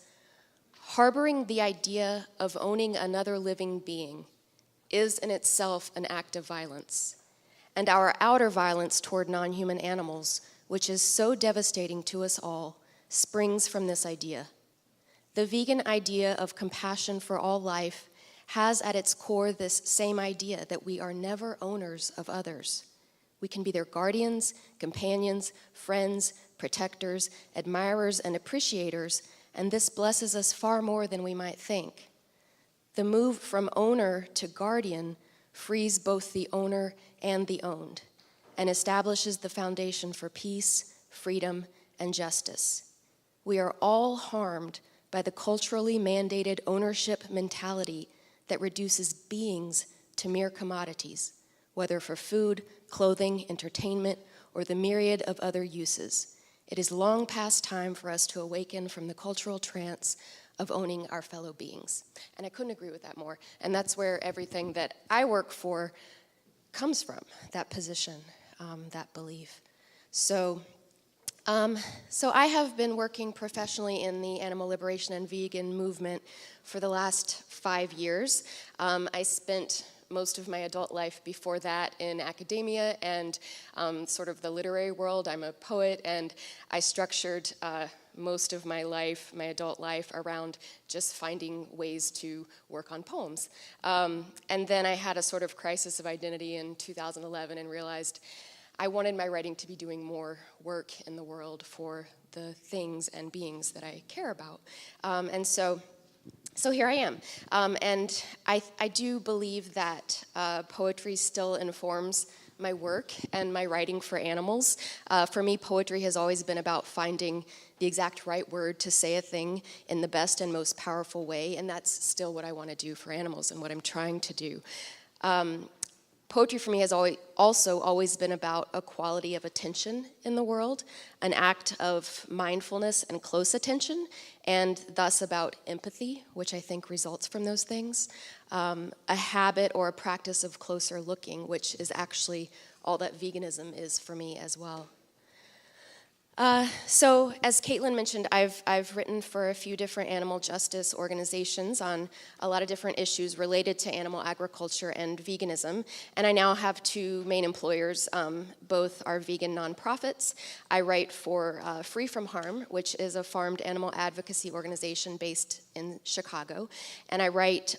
"Harboring the idea of owning another living being is in itself an act of violence. And our outer violence toward non-human animals, which is so devastating to us all, springs from this idea. The vegan idea of compassion for all life has at its core this same idea that we are never owners of others. We can be their guardians, companions, friends, protectors, admirers, and appreciators, and this blesses us far more than we might think. The move from owner to guardian frees both the owner and the owned, and establishes the foundation for peace, freedom, and justice. We are all harmed by the culturally mandated ownership mentality that reduces beings to mere commodities, whether for food, clothing, entertainment, or the myriad of other uses. It is long past time for us to awaken from the cultural trance of owning our fellow beings." And I couldn't agree with that more. And that's where everything that I work for comes from, that position, that belief. So I have been working professionally in the animal liberation and vegan movement for the last 5 years. I spent most of my adult life before that in academia and sort of the literary world. I'm a poet, and I structured most of my life, my adult life, around just finding ways to work on poems. And then I had a sort of crisis of identity in 2011 and realized I wanted my writing to be doing more work in the world for the things and beings that I care about. And so here I am. And I do believe that poetry still informs my work and my writing for animals. For me, poetry has always been about finding the exact right word to say a thing in the best and most powerful way, and that's still what I want to do for animals and what I'm trying to do. Poetry for me has also always been about a quality of attention in the world, an act of mindfulness and close attention, and thus about empathy, which I think results from those things, a habit or a practice of closer looking, which is actually all that veganism is for me as well. So, as Caitlin mentioned, I've written for a few different animal justice organizations on a lot of different issues related to animal agriculture and veganism, and I now have two main employers. Both are vegan nonprofits. I write for Free From Harm, which is a farmed animal advocacy organization based in Chicago, and I write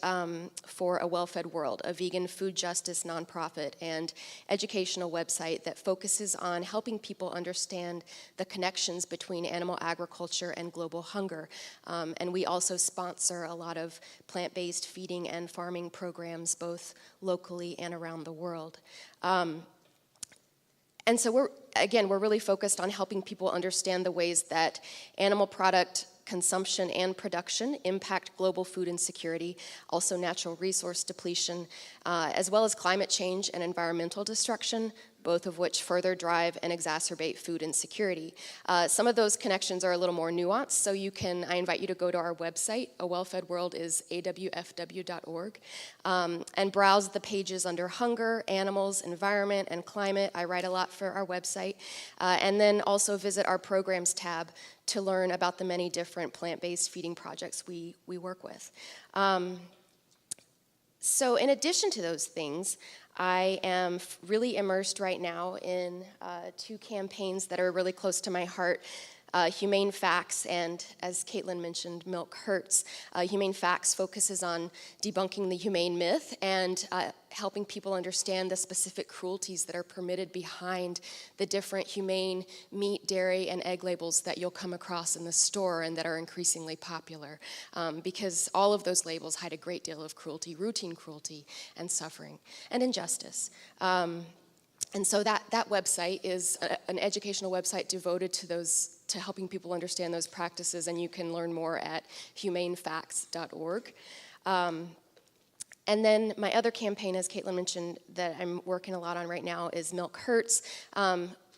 for A Well-Fed World, a vegan food justice nonprofit and educational website that focuses on helping people understand the connections between animal agriculture and global hunger. And we also sponsor a lot of plant-based feeding and farming programs, both locally and around the world. And so we're really focused on helping people understand the ways that animal product consumption and production impact global food insecurity, also natural resource depletion, as well as climate change and environmental destruction, both of which further drive and exacerbate food insecurity. Some of those connections are a little more nuanced, so I invite you to go to our website. A Well-Fed World is awfw.org, and browse the pages under hunger, animals, environment, and climate. I write a lot for our website. And then also visit our programs tab to learn about the many different plant-based feeding projects we work with. So in addition to those things, I am really immersed right now in two campaigns that are really close to my heart. Humane Facts and, as Caitlin mentioned, Milk Hurts. Humane Facts focuses on debunking the humane myth and helping people understand the specific cruelties that are permitted behind the different humane meat, dairy, and egg labels that you'll come across in the store and that are increasingly popular. Because all of those labels hide a great deal of cruelty, routine cruelty, and suffering, and injustice. And so that website is an educational website devoted to helping people understand those practices, and you can learn more at humanefacts.org. And then my other campaign, as Caitlin mentioned, that I'm working a lot on right now is Milk Hurts,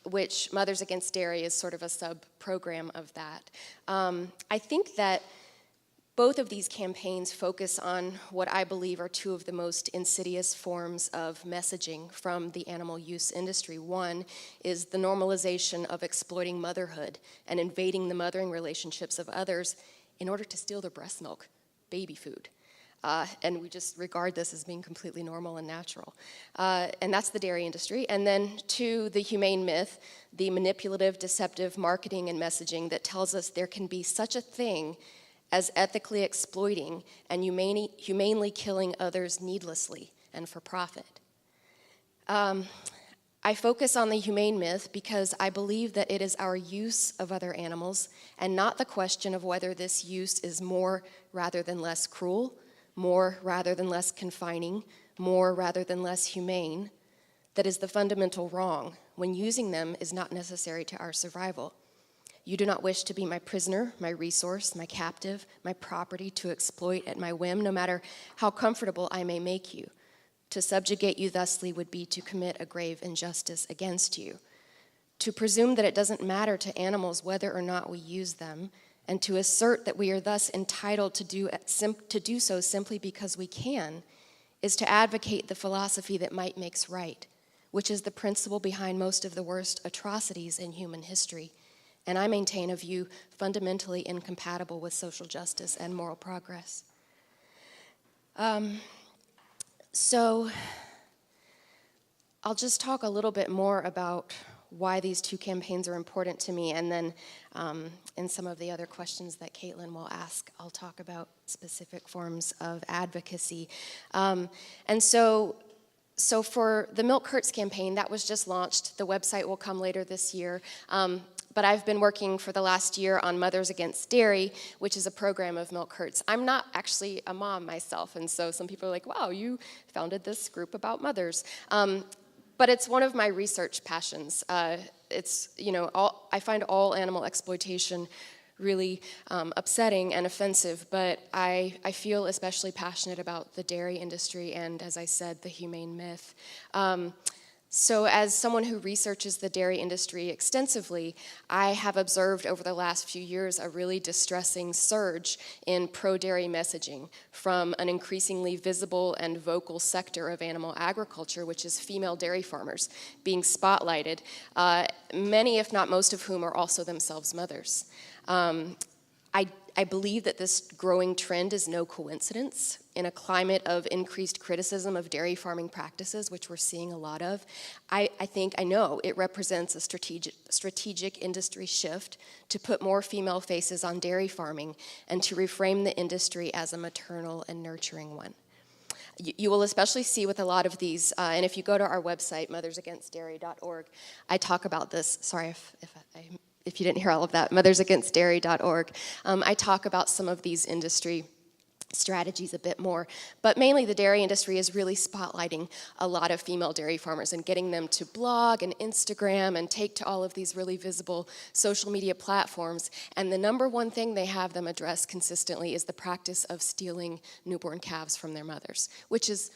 which Mothers Against Dairy is sort of a sub-program of that. I think that both of these campaigns focus on what I believe are two of the most insidious forms of messaging from the animal use industry. One is the normalization of exploiting motherhood and invading the mothering relationships of others in order to steal their breast milk, baby food. And we just regard this as being completely normal and natural. And that's the dairy industry. And then two, the humane myth, the manipulative, deceptive marketing and messaging that tells us there can be such a thing as ethically exploiting and humanely killing others needlessly and for profit. I focus on the humane myth because I believe that it is our use of other animals and not the question of whether this use is more rather than less cruel, more rather than less confining, more rather than less humane, that is the fundamental wrong when using them is not necessary to our survival. You do not wish to be my prisoner, my resource, my captive, my property to exploit at my whim, no matter how comfortable I may make you. To subjugate you thusly would be to commit a grave injustice against you. To presume that it doesn't matter to animals whether or not we use them, and to assert that we are thus entitled to do so simply because we can, is to advocate the philosophy that might makes right, which is the principle behind most of the worst atrocities in human history. And I maintain a view fundamentally incompatible with social justice and moral progress. So I'll just talk a little bit more about why these two campaigns are important to me, and then in some of the other questions that Caitlin will ask, I'll talk about specific forms of advocacy. And so for the Milk Hurts campaign, that was just launched. The website will come later this year. But I've been working for the last year on Mothers Against Dairy, which is a program of Milk Hurts. I'm not actually a mom myself, and so some people are like, wow, you founded this group about mothers. But it's one of my research passions. It's, I find all animal exploitation really upsetting and offensive, but I feel especially passionate about the dairy industry and, as I said, the humane myth. So as someone who researches the dairy industry extensively, I have observed over the last few years a really distressing surge in pro-dairy messaging from an increasingly visible and vocal sector of animal agriculture, which is female dairy farmers, being spotlighted, many, if not most of whom, are also themselves mothers. I believe that this growing trend is no coincidence. In a climate of increased criticism of dairy farming practices, which we're seeing a lot of, I know it represents a strategic industry shift to put more female faces on dairy farming and to reframe the industry as a maternal and nurturing one. You will especially see with a lot of these, and if you go to our website, mothersagainstdairy.org, I talk about this. Sorry if you didn't hear all of that, mothersagainstdairy.org. I talk about some of these industry strategies a bit more, but mainly the dairy industry is really spotlighting a lot of female dairy farmers and getting them to blog and Instagram and take to all of these really visible social media platforms. And the number one thing they have them address consistently is the practice of stealing newborn calves from their mothers, which is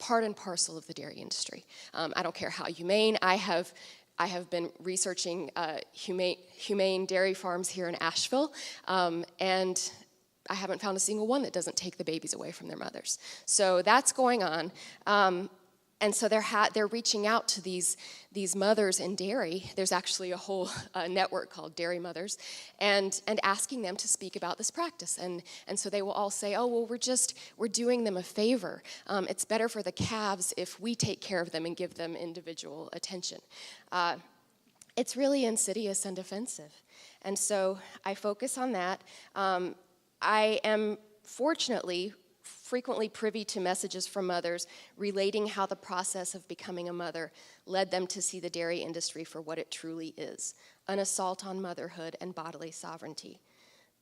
part and parcel of the dairy industry. I don't care how humane. I have been researching humane dairy farms here in Asheville, and I haven't found a single one that doesn't take the babies away from their mothers. So that's going on. And so they're reaching out to these mothers in dairy. There's actually a whole network called Dairy Mothers, and asking them to speak about this practice. And so they will all say, oh, well, we're doing them a favor. It's better for the calves if we take care of them and give them individual attention. It's really insidious and offensive. And so I focus on that. I am fortunately frequently privy to messages from mothers relating how the process of becoming a mother led them to see the dairy industry for what it truly is, an assault on motherhood and bodily sovereignty.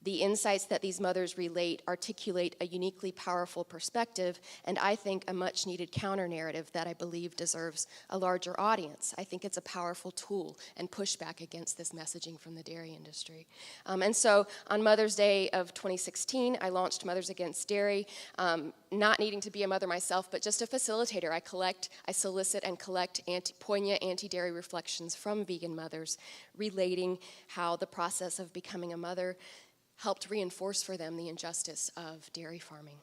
The insights that these mothers relate articulate a uniquely powerful perspective, and I think a much-needed counter-narrative that I believe deserves a larger audience. I think it's a powerful tool and pushback against this messaging from the dairy industry. And so on Mother's Day of 2016, I launched Mothers Against Dairy, not needing to be a mother myself, but just a facilitator. I solicit and collect poignant anti-dairy reflections from vegan mothers, relating how the process of becoming a mother helped reinforce for them the injustice of dairy farming.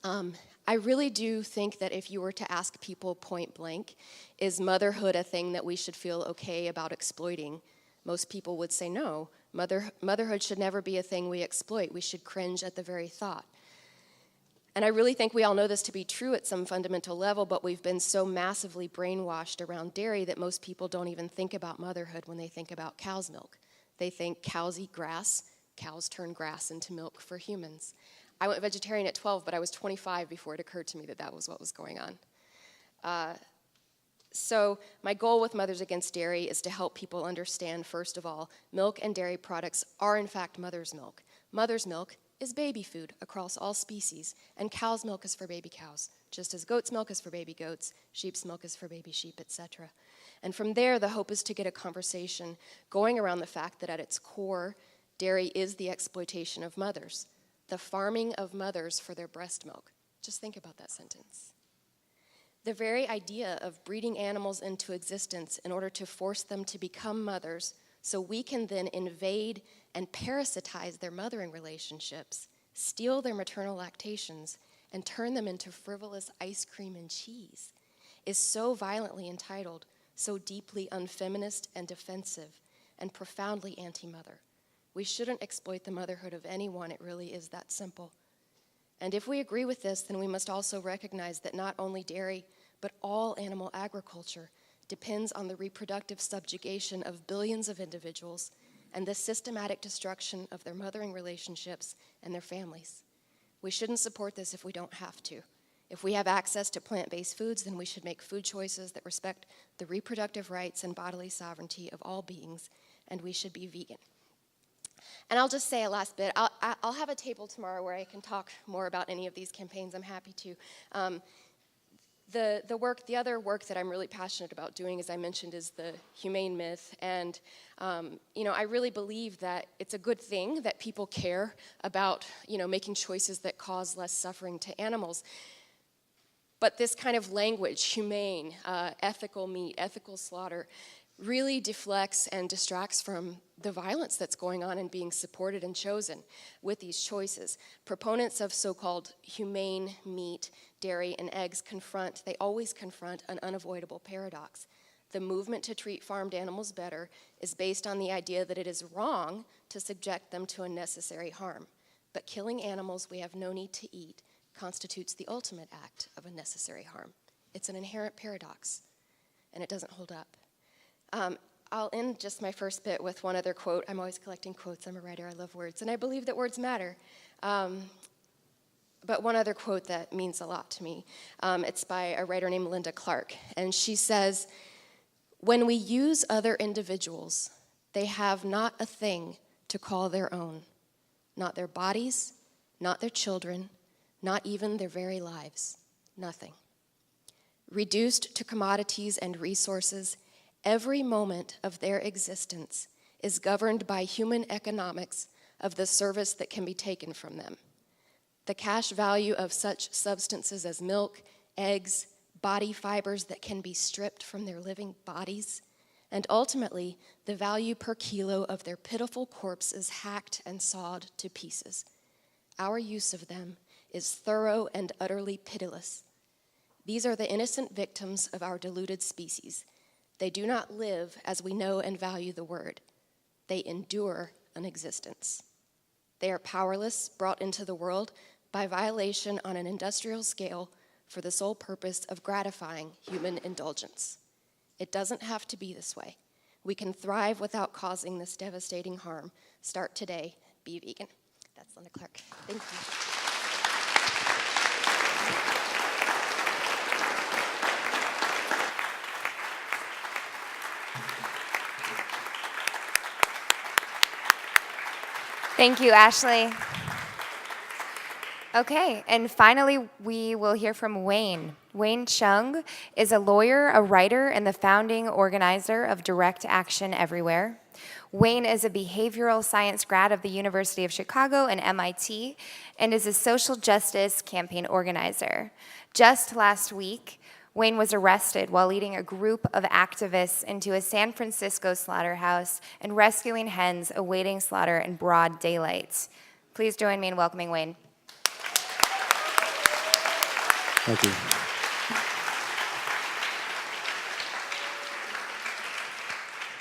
I really do think that if you were to ask people point blank, is motherhood a thing that we should feel okay about exploiting? Most people would say no. Motherhood should never be a thing we exploit. We should cringe at the very thought. And I really think we all know this to be true at some fundamental level, but we've been so massively brainwashed around dairy that most people don't even think about motherhood when they think about cow's milk. They think cows eat grass. Cows turn grass into milk for humans. I went vegetarian at 12, but I was 25 before it occurred to me that that was what was going on. So my goal with Mothers Against Dairy is to help people understand, first of all, milk and dairy products are in fact mother's milk. Mother's milk is baby food across all species, and cow's milk is for baby cows, just as goat's milk is for baby goats, sheep's milk is for baby sheep, etc. And from there, the hope is to get a conversation going around the fact that at its core, dairy is the exploitation of mothers, the farming of mothers for their breast milk. Just think about that sentence. The very idea of breeding animals into existence in order to force them to become mothers so we can then invade and parasitize their mothering relationships, steal their maternal lactations, and turn them into frivolous ice cream and cheese is so violently entitled, so deeply unfeminist and defensive, and profoundly anti-mother. We shouldn't exploit the motherhood of anyone. It really is that simple. And if we agree with this, then we must also recognize that not only dairy, but all animal agriculture depends on the reproductive subjugation of billions of individuals and the systematic destruction of their mothering relationships and their families. We shouldn't support this if we don't have to. If we have access to plant-based foods, then we should make food choices that respect the reproductive rights and bodily sovereignty of all beings, and we should be vegan. And I'll just say a last bit. I'll have a table tomorrow where I can talk more about any of these campaigns. I'm happy to. The other work that I'm really passionate about doing, as I mentioned, is the Humane Myth. And I really believe that it's a good thing that people care about, making choices that cause less suffering to animals. But this kind of language, humane, ethical meat, ethical slaughter, really deflects and distracts from the violence that's going on and being supported and chosen with these choices. Proponents of so-called humane meat, dairy, and eggs they always confront an unavoidable paradox. The movement to treat farmed animals better is based on the idea that it is wrong to subject them to unnecessary harm. But killing animals we have no need to eat constitutes the ultimate act of unnecessary harm. It's an inherent paradox, and it doesn't hold up. I'll end just my first bit with one other quote. I'm always collecting quotes. I'm a writer. I love words, and I believe that words matter. But one other quote that means a lot to me. It's by a writer named Linda Clarke, and she says, "When we use other individuals, they have not a thing to call their own, not their bodies, not their children, not even their very lives, nothing. Reduced to commodities and resources, every moment of their existence is governed by human economics of the service that can be taken from them. The cash value of such substances as milk, eggs, body fibers that can be stripped from their living bodies, and ultimately the value per kilo of their pitiful corpses hacked and sawed to pieces. Our use of them is thorough and utterly pitiless. These are the innocent victims of our deluded species. They do not live as we know and value the word. They endure an existence. They are powerless, brought into the world by violation on an industrial scale for the sole purpose of gratifying human indulgence. It doesn't have to be this way. We can thrive without causing this devastating harm. Start today. Be vegan." That's Linda Clarke. Thank you. Thank you, Ashley. Okay, and finally, we will hear from Wayne. Wayne Hsiung is a lawyer, a writer, and the founding organizer of Direct Action Everywhere. Wayne is a behavioral science grad of the University of Chicago and MIT, and is a social justice campaign organizer. Just last week, Wayne was arrested while leading a group of activists into a San Francisco slaughterhouse and rescuing hens awaiting slaughter in broad daylight. Please join me in welcoming Wayne. Thank you.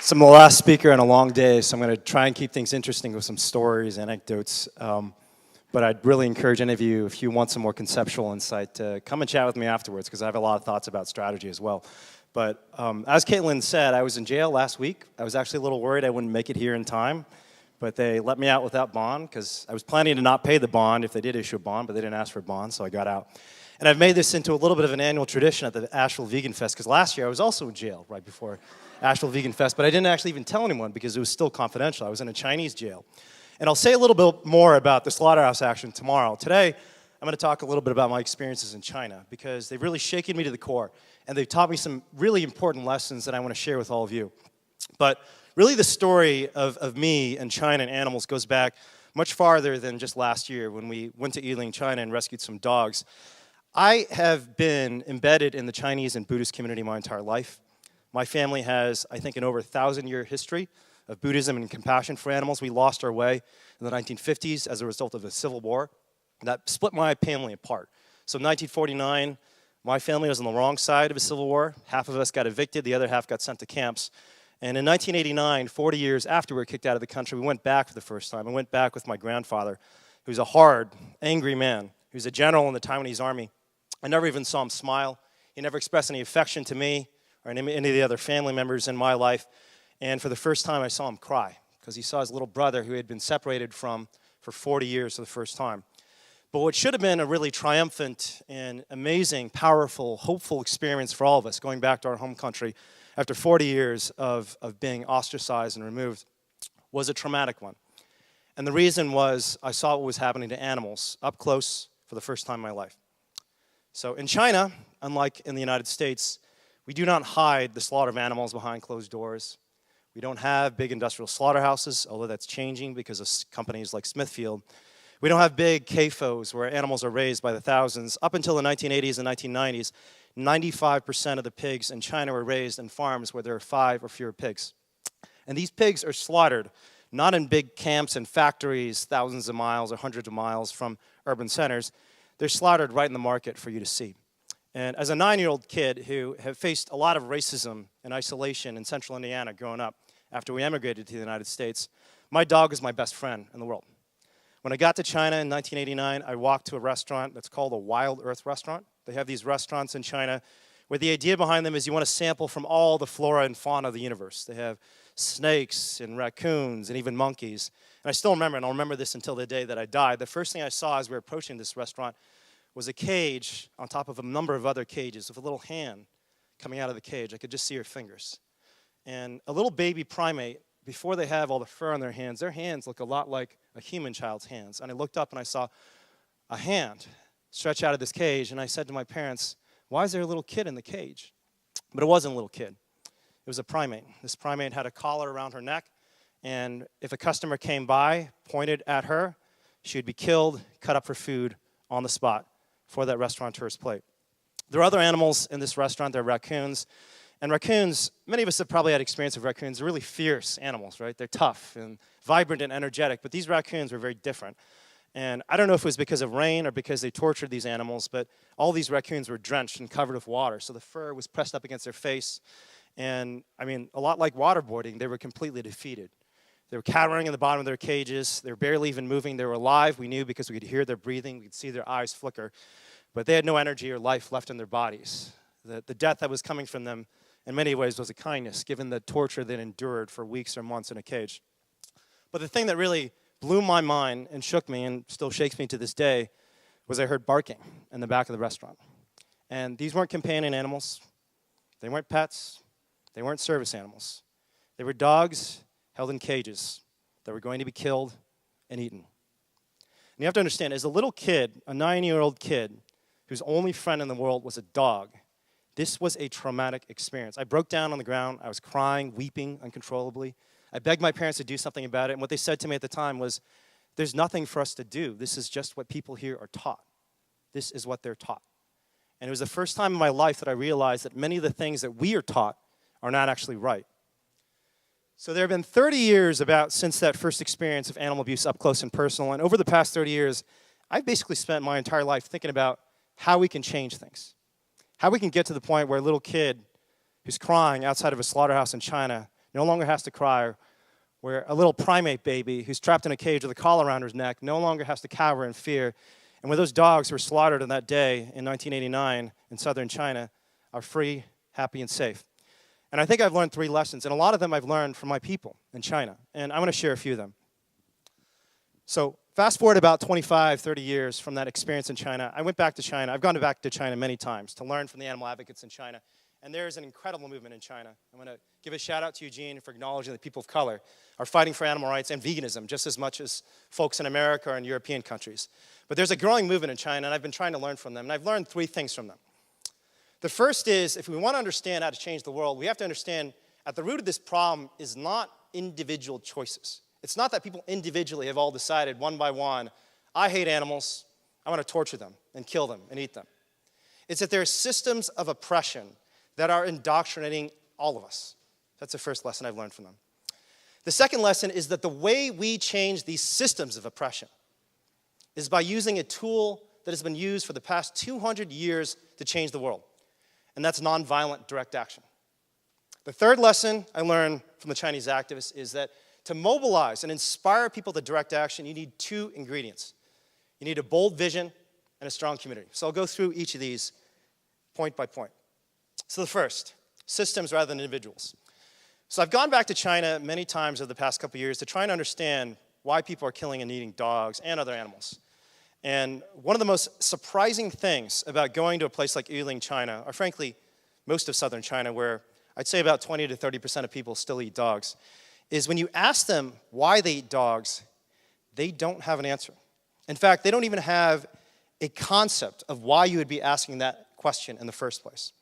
So I'm the last speaker on a long day, so I'm going to try and keep things interesting with some stories, anecdotes. But I'd really encourage any of you, if you want some more conceptual insight, to come and chat with me afterwards, because I have a lot of thoughts about strategy as well. But as Caitlin said, I was in jail last week. I was actually a little worried I wouldn't make it here in time, but they let me out without bond, because I was planning to not pay the bond if they did issue a bond, but they didn't ask for a bond, so I got out. And I've made this into a little bit of an annual tradition at the Asheville VeganFest, because last year I was also in jail right before Asheville VeganFest, but I didn't actually even tell anyone because it was still confidential. I was in a Chinese jail. And I'll say a little bit more about the slaughterhouse action tomorrow. Today, I'm going to talk a little bit about my experiences in China, because they've really shaken me to the core, and they've taught me some really important lessons that I want to share with all of you. But really the story of me and China and animals goes back much farther than just last year when we went to Yiling, China and rescued some dogs. I have been embedded in the Chinese and Buddhist community my entire life. My family has, I think, an over 1,000-year history of Buddhism and compassion for animals. We lost our way in the 1950s as a result of a civil war that split my family apart. So in 1949, my family was on the wrong side of a civil war. Half of us got evicted, the other half got sent to camps. And in 1989, 40 years after we were kicked out of the country, we went back for the first time. I went back with my grandfather, who's a hard, angry man, who was a general in the Taiwanese army. I never even saw him smile. He never expressed any affection to me or any of the other family members in my life. And for the first time, I saw him cry because he saw his little brother who he had been separated from for 40 years for the first time. But what should have been a really triumphant and amazing, powerful, hopeful experience for all of us going back to our home country after 40 years of being ostracized and removed was a traumatic one. And the reason was I saw what was happening to animals up close for the first time in my life. So in China, unlike in the United States, we do not hide the slaughter of animals behind closed doors. We don't have big industrial slaughterhouses, although that's changing because of companies like Smithfield. We don't have big CAFOs where animals are raised by the thousands. Up until the 1980s and 1990s, 95% of the pigs in China were raised in farms where there are 5 or fewer pigs. And these pigs are slaughtered not in big camps and factories thousands of miles or hundreds of miles from urban centers. They're slaughtered right in the market for you to see. And as a 9-year-old kid who had faced a lot of racism and isolation in central Indiana growing up after we emigrated to the United States, my dog is my best friend in the world. When I got to China in 1989, I walked to a restaurant that's called a Wild Earth restaurant. They have these restaurants in China where the idea behind them is you want to sample from all the flora and fauna of the universe. They have snakes and raccoons and even monkeys. And I still remember, and I'll remember this until the day that I died, the first thing I saw as we were approaching this restaurant was a cage on top of a number of other cages with a little hand coming out of the cage. I could just see her fingers. And a little baby primate, before they have all the fur on their hands look a lot like a human child's hands. And I looked up and I saw a hand stretch out of this cage, and I said to my parents, why is there a little kid in the cage? But it wasn't a little kid. It was a primate. This primate had a collar around her neck, and if a customer came by, pointed at her, she would be killed, cut up for food on the spot for that restaurateur's plate. There are other animals in this restaurant. There are raccoons. And raccoons, many of us have probably had experience with raccoons. They're really fierce animals, right? They're tough and vibrant and energetic, but these raccoons were very different. And I don't know if it was because of rain or because they tortured these animals, but all these raccoons were drenched and covered with water, so the fur was pressed up against their face. And, I mean, a lot like waterboarding, they were completely defeated. They were cowering in the bottom of their cages. They were barely even moving. They were alive, we knew, because we could hear their breathing. We could see their eyes flicker. But they had no energy or life left in their bodies. The death that was coming from them, in many ways, was a kindness, given the torture they endured for weeks or months in a cage. But the thing that really blew my mind and shook me, and still shakes me to this day, was I heard barking in the back of the restaurant. And these weren't companion animals. They weren't pets. They weren't service animals. They were dogs held in cages that were going to be killed and eaten. And you have to understand, as a little kid, a 9-year-old kid, whose only friend in the world was a dog, this was a traumatic experience. I broke down on the ground. I was crying, weeping uncontrollably. I begged my parents to do something about it, and what they said to me at the time was, there's nothing for us to do. This is just what people here are taught. This is what they're taught. And it was the first time in my life that I realized that many of the things that we are taught are not actually right. So there have been 30 years since that first experience of animal abuse up close and personal, and over the past 30 years, I've basically spent my entire life thinking about how we can change things. How we can get to the point where a little kid who's crying outside of a slaughterhouse in China no longer has to cry, where a little primate baby who's trapped in a cage with a collar around his neck no longer has to cower in fear, and where those dogs who were slaughtered on that day in 1989 in southern China are free, happy, and safe. And I think I've learned 3 lessons, and a lot of them I've learned from my people in China, and I'm going to share a few of them. So fast forward about 25, 30 years from that experience in China, I went back to China. I've gone back to China many times to learn from the animal advocates in China, and there is an incredible movement in China. I'm going to give a shout out to Eugene for acknowledging that people of color are fighting for animal rights and veganism just as much as folks in America or in European countries. But there's a growing movement in China, and I've been trying to learn from them, and I've learned 3 things from them. The first is, if we want to understand how to change the world, we have to understand at the root of this problem is not individual choices. It's not that people individually have all decided one by one, I hate animals, I want to torture them and kill them and eat them. It's that there are systems of oppression that are indoctrinating all of us. That's the first lesson I've learned from them. The second lesson is that the way we change these systems of oppression is by using a tool that has been used for the past 200 years to change the world, and that's nonviolent direct action. The third lesson I learned from the Chinese activists is that to mobilize and inspire people to direct action, you need 2 ingredients. You need a bold vision and a strong community. So I'll go through each of these point by point. So the first, systems rather than individuals. So I've gone back to China many times over the past couple of years to try and understand why people are killing and eating dogs and other animals. And one of the most surprising things about going to a place like Yiling, China, or frankly, most of southern China, where I'd say about 20 to 30% of people still eat dogs, is when you ask them why they eat dogs, they don't have an answer. In fact, they don't even have a concept of why you would be asking that question in the first place.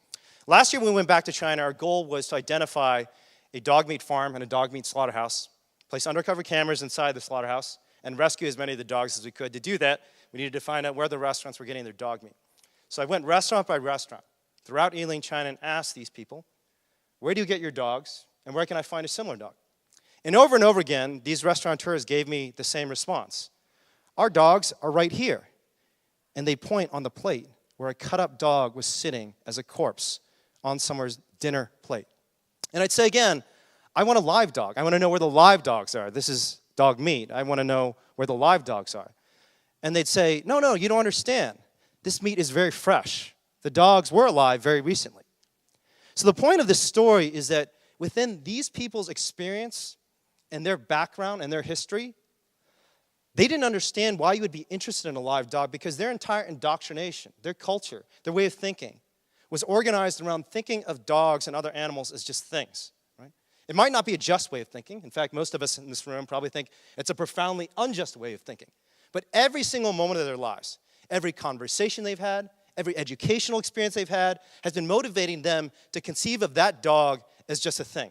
Last year when we went back to China, our goal was to identify a dog meat farm and a dog meat slaughterhouse, place undercover cameras inside the slaughterhouse, and rescue as many of the dogs as we could. To do that, we needed to find out where the restaurants were getting their dog meat. So I went restaurant by restaurant throughout Yiling, China, and asked these people, where do you get your dogs, and where can I find a similar dog? And over again, these restaurateurs gave me the same response. Our dogs are right here. And they point on the plate where a cut-up dog was sitting as a corpse on someone's dinner plate. And I'd say again, I want a live dog. I want to know where the live dogs are. This is dog meat. I want to know where the live dogs are. And they'd say, no, you don't understand. This meat is very fresh. The dogs were alive very recently. So the point of this story is that within these people's experience and their background and their history, they didn't understand why you would be interested in a live dog because their entire indoctrination, their culture, their way of thinking was organized around thinking of dogs and other animals as just things. Right? It might not be a just way of thinking. In fact, most of us in this room probably think it's a profoundly unjust way of thinking. But every single moment of their lives, every conversation they've had, every educational experience they've had has been motivating them to conceive of that dog as just a thing.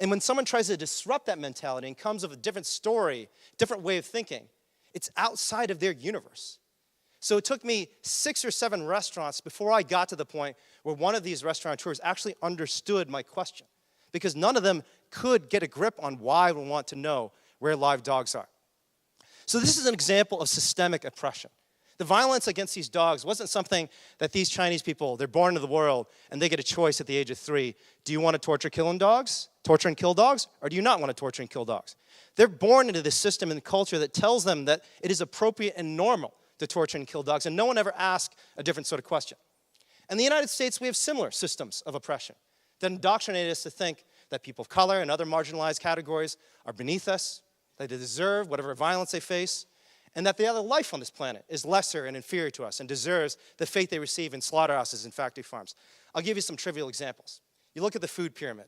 And when someone tries to disrupt that mentality and comes with a different story, different way of thinking, it's outside of their universe. So it took me 6 or 7 restaurants before I got to the point where one of these restaurateurs actually understood my question, because none of them could get a grip on why we want to know where live dogs are. So this is an example of systemic oppression. The violence against these dogs wasn't something that these Chinese people, they're born into the world, and they get a choice at the age of 3. Do you want to torture and kill dogs, or do you not want to torture and kill dogs? They're born into this system and culture that tells them that it is appropriate and normal to torture and kill dogs, and no one ever asks a different sort of question. In the United States, we have similar systems of oppression that indoctrinate us to think that people of color and other marginalized categories are beneath us, that they deserve whatever violence they face, and that the other life on this planet is lesser and inferior to us and deserves the fate they receive in slaughterhouses and factory farms. I'll give you some trivial examples. You look at the food pyramid.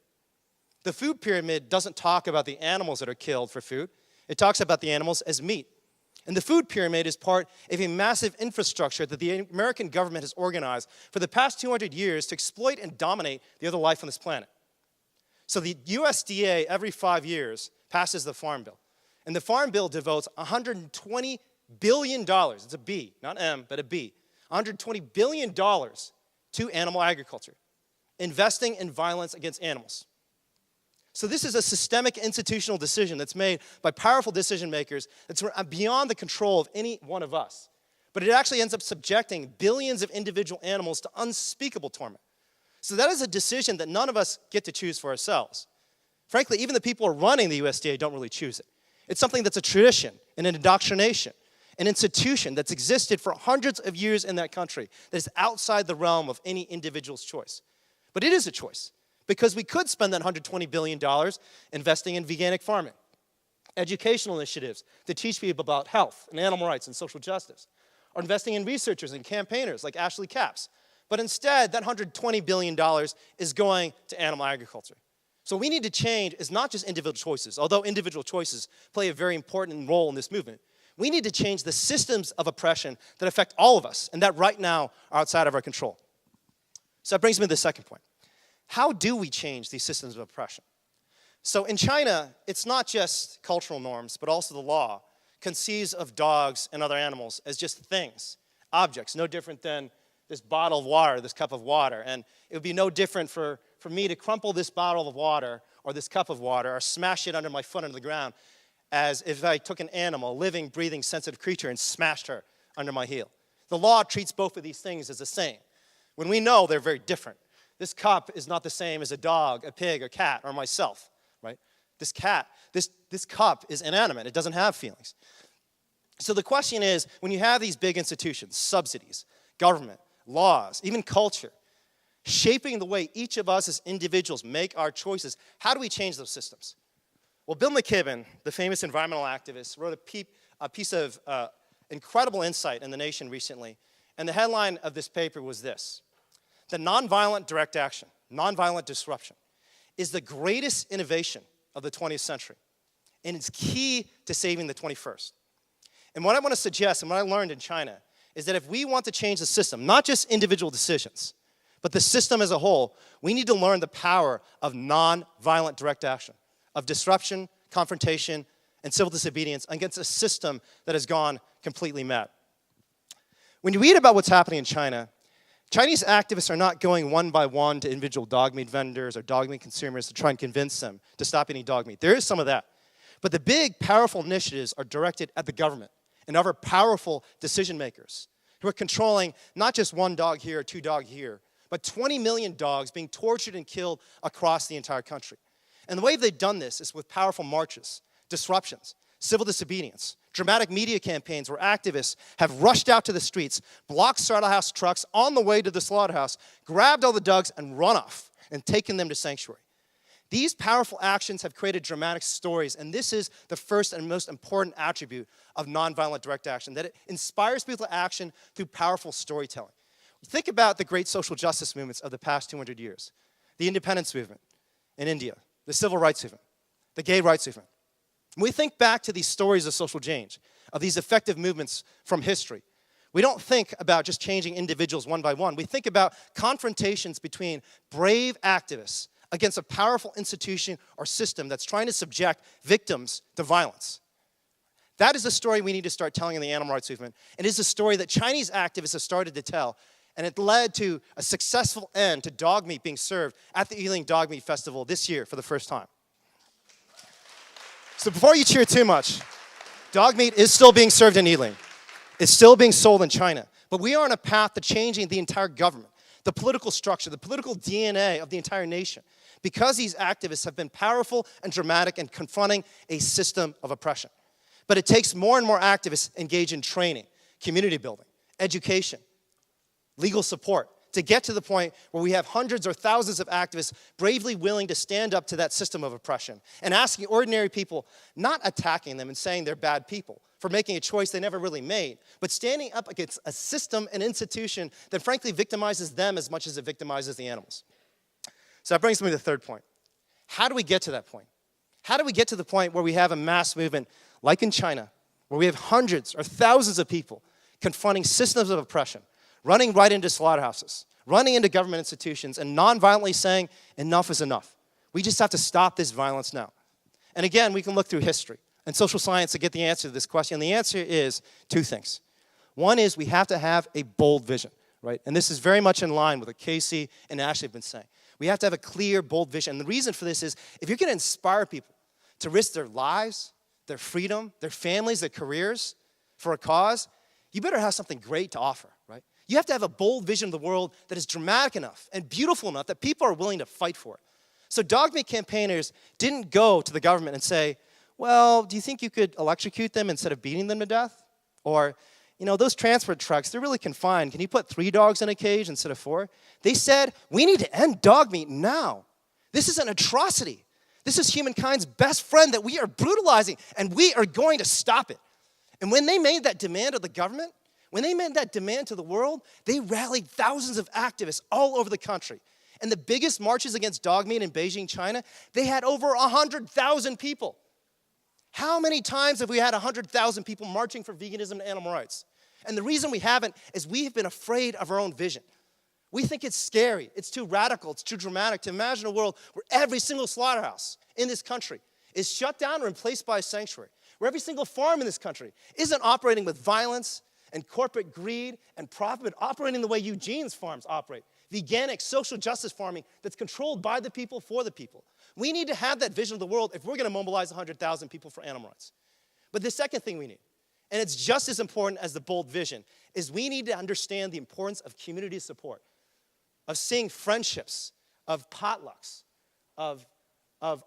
The food pyramid doesn't talk about the animals that are killed for food. It talks about the animals as meat. And the food pyramid is part of a massive infrastructure that the American government has organized for the past 200 years to exploit and dominate the other life on this planet. So the USDA every 5 years passes the Farm Bill. And the Farm Bill devotes $120 billion, it's a B, not M, but a B, $120 billion to animal agriculture, investing in violence against animals. So this is a systemic institutional decision that's made by powerful decision makers that's beyond the control of any one of us. But it actually ends up subjecting billions of individual animals to unspeakable torment. So that is a decision that none of us get to choose for ourselves. Frankly, even the people running the USDA don't really choose it. It's something that's a tradition, an indoctrination, an institution that's existed for hundreds of years in that country that is outside the realm of any individual's choice. But it is a choice, because we could spend that $120 billion investing in veganic farming, educational initiatives to teach people about health and animal rights and social justice, or investing in researchers and campaigners like Ashley Capps. But instead, that $120 billion is going to animal agriculture. So what we need to change is not just individual choices, although individual choices play a very important role in this movement. We need to change the systems of oppression that affect all of us and that right now are outside of our control. So that brings me to the second point. How do we change these systems of oppression? So in China, it's not just cultural norms, but also the law conceives of dogs and other animals as just things, objects, no different than this bottle of water, this cup of water. And it would be no different for me to crumple this bottle of water or this cup of water or smash it under my foot under the ground as if I took an animal, living, breathing, sensitive creature and smashed her under my heel. The law treats both of these things as the same, when we know they're very different. This cup is not the same as a dog, a pig, a cat, or myself, right? This cup is inanimate. It doesn't have feelings. So the question is, when you have these big institutions, subsidies, government, laws, even culture, shaping the way each of us as individuals make our choices. How do we change those systems? Well, Bill McKibben, the famous environmental activist, wrote a piece of incredible insight in The Nation recently, and the headline of this paper was this: the nonviolent direct action, nonviolent disruption, is the greatest innovation of the 20th century, and it's key to saving the 21st. And what I want to suggest, and what I learned in China, is that if we want to change the system, not just individual decisions, but the system as a whole, we need to learn the power of nonviolent direct action, of disruption, confrontation, and civil disobedience against a system that has gone completely mad. When you read about what's happening in China, Chinese activists are not going one by one to individual dog meat vendors or dog meat consumers to try and convince them to stop eating dog meat. There is some of that. But the big, powerful initiatives are directed at the government and other powerful decision makers who are controlling not just one dog here or two dog here, but 20 million dogs being tortured and killed across the entire country. And the way they've done this is with powerful marches, disruptions, civil disobedience, dramatic media campaigns where activists have rushed out to the streets, blocked slaughterhouse trucks on the way to the slaughterhouse, grabbed all the dogs and run off and taken them to sanctuary. These powerful actions have created dramatic stories, and this is the first and most important attribute of nonviolent direct action, that it inspires people to action through powerful storytelling. Think about the great social justice movements of the past 200 years. The independence movement in India, the civil rights movement, the gay rights movement. When we think back to these stories of social change, of these effective movements from history, we don't think about just changing individuals one by one. We think about confrontations between brave activists against a powerful institution or system that's trying to subject victims to violence. That is the story we need to start telling in the animal rights movement. It is a story that Chinese activists have started to tell, and it led to a successful end to dog meat being served at the Yiling Dog Meat Festival this year for the first time. So before you cheer too much, dog meat is still being served in Yiling. It's still being sold in China. But we are on a path to changing the entire government, the political structure, the political DNA of the entire nation, because these activists have been powerful and dramatic in confronting a system of oppression. But it takes more and more activists engaged in training, community building, education, legal support, to get to the point where we have hundreds or thousands of activists bravely willing to stand up to that system of oppression and asking ordinary people, not attacking them and saying they're bad people for making a choice they never really made, but standing up against a system and institution that frankly victimizes them as much as it victimizes the animals. So that brings me to the third point. How do we get to that point? How do we get to the point where we have a mass movement like in China, where we have hundreds or thousands of people confronting systems of oppression, running right into slaughterhouses, running into government institutions, and nonviolently saying, enough is enough. We just have to stop this violence now. And again, we can look through history and social science to get the answer to this question. And the answer is two things. One is we have to have a bold vision, right? And this is very much in line with what Casey and Ashley have been saying. We have to have a clear, bold vision. And the reason for this is if you're going to inspire people to risk their lives, their freedom, their families, their careers for a cause, you better have something great to offer, right? You have to have a bold vision of the world that is dramatic enough and beautiful enough that people are willing to fight for it. So dog meat campaigners didn't go to the government and say, well, do you think you could electrocute them instead of beating them to death? Or, you know, those transport trucks, they're really confined. Can you put 3 dogs in a cage instead of 4? They said, we need to end dog meat now. This is an atrocity. This is humankind's best friend that we are brutalizing, and we are going to stop it. And when they made that demand of the government, when they made that demand to the world, they rallied thousands of activists all over the country. And the biggest marches against dog meat in Beijing, China, they had over 100,000 people. How many times have we had 100,000 people marching for veganism and animal rights? And the reason we haven't is we have been afraid of our own vision. We think it's scary, it's too radical, it's too dramatic to imagine a world where every single slaughterhouse in this country is shut down or replaced by a sanctuary, where every single farm in this country isn't operating with violence and corporate greed and profit, but operating the way Eugene's farms operate, veganic, social justice farming that's controlled by the people for the people. We need to have that vision of the world if we're going to mobilize 100,000 people for animal rights. But the second thing we need, and it's just as important as the bold vision, is we need to understand the importance of community support, of seeing friendships, of potlucks, of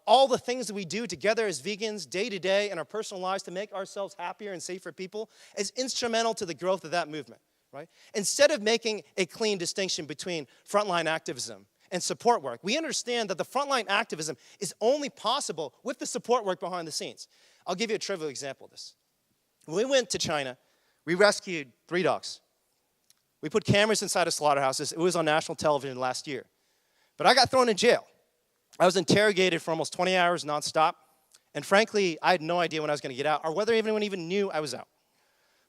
all the things that we do together as vegans day to day in our personal lives to make ourselves happier and safer people as instrumental to the growth of that movement, right? Instead of making a clean distinction between frontline activism and support work, we understand that the frontline activism is only possible with the support work behind the scenes. I'll give you a trivial example of this. When we went to China, we rescued 3 dogs. We put cameras inside of slaughterhouses. It was on national television last year. But I got thrown in jail. I was interrogated for almost 20 hours nonstop. And frankly, I had no idea when I was going to get out or whether anyone even knew I was out.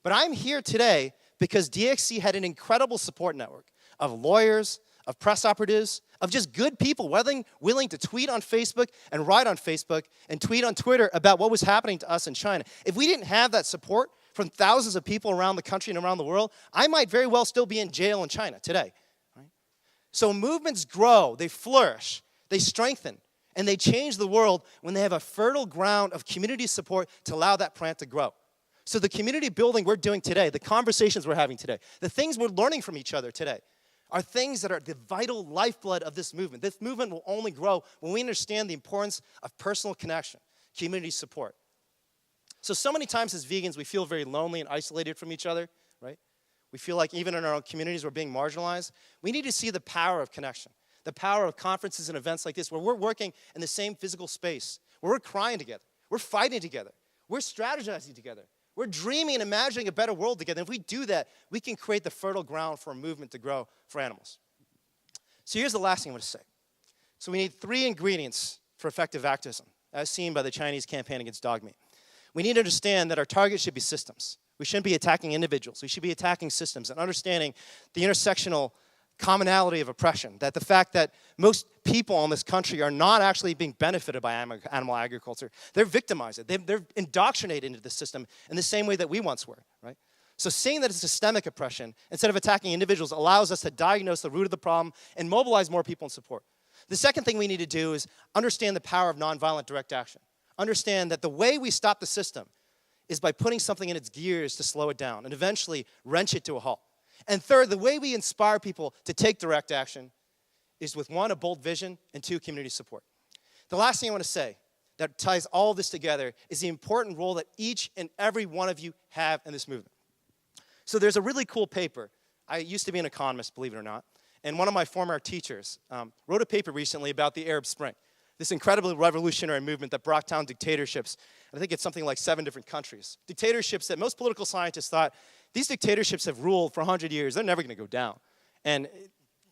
But I'm here today because DXC had an incredible support network of lawyers, of press operatives, of just good people willing to tweet on Facebook and write on Facebook and tweet on Twitter about what was happening to us in China. If we didn't have that support from thousands of people around the country and around the world, I might very well still be in jail in China today. Right? So movements grow, they flourish, they strengthen, and they change the world when they have a fertile ground of community support to allow that plant to grow. So the community building we're doing today, the conversations we're having today, the things we're learning from each other today, are things that are the vital lifeblood of this movement. This movement will only grow when we understand the importance of personal connection, community support. So many times as vegans, we feel very lonely and isolated from each other, right? We feel like even in our own communities, we're being marginalized. We need to see the power of connection, the power of conferences and events like this, where we're working in the same physical space, where we're crying together, we're fighting together, we're strategizing together, we're dreaming and imagining a better world together. If we do that, we can create the fertile ground for a movement to grow for animals. So here's the last thing I want to say. So we need 3 ingredients for effective activism, as seen by the Chinese campaign against dog meat. We need to understand that our target should be systems. We shouldn't be attacking individuals. We should be attacking systems and understanding the intersectional commonality of oppression, that the fact that most people in this country are not actually being benefited by animal agriculture. They're victimized. They're indoctrinated into the system in the same way that we once were, right? So seeing that it's systemic oppression, instead of attacking individuals, allows us to diagnose the root of the problem and mobilize more people in support. The second thing we need to do is understand the power of nonviolent direct action. Understand that the way we stop the system is by putting something in its gears to slow it down and eventually wrench it to a halt. And third, the way we inspire people to take direct action is with 1, a bold vision, and 2, community support. The last thing I want to say that ties all this together is the important role that each and every one of you have in this movement. So there's a really cool paper. I used to be an economist, believe it or not, and one of my former teachers wrote a paper recently about the Arab Spring, this incredibly revolutionary movement that brought down dictatorships. I think it's something like 7 different countries. Dictatorships that most political scientists thought, these dictatorships have ruled for 100 years. They're never going to go down. And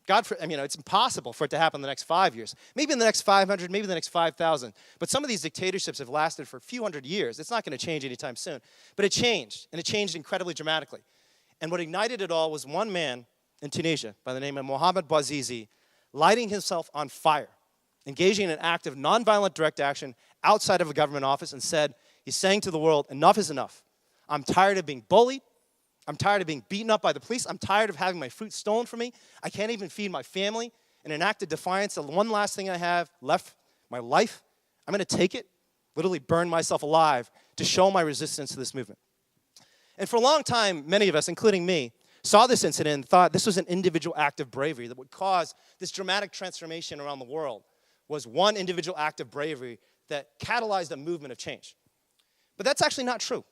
it's impossible for it to happen in the next 5 years. Maybe in the next 500, maybe in the next 5,000. But some of these dictatorships have lasted for a few hundred years. It's not going to change anytime soon. But it changed, and it changed incredibly dramatically. And what ignited it all was one man in Tunisia by the name of Mohamed Bouazizi lighting himself on fire, engaging in an act of nonviolent direct action outside of a government office, and he's saying to the world, enough is enough. I'm tired of being bullied. I'm tired of being beaten up by the police. I'm tired of having my food stolen from me. I can't even feed my family. In an act of defiance, the one last thing I have left, my life, I'm going to take it, literally burn myself alive to show my resistance to this movement. And for a long time, many of us, including me, saw this incident and thought this was an individual act of bravery that would cause this dramatic transformation around the world, was one individual act of bravery that catalyzed a movement of change. But that's actually not true.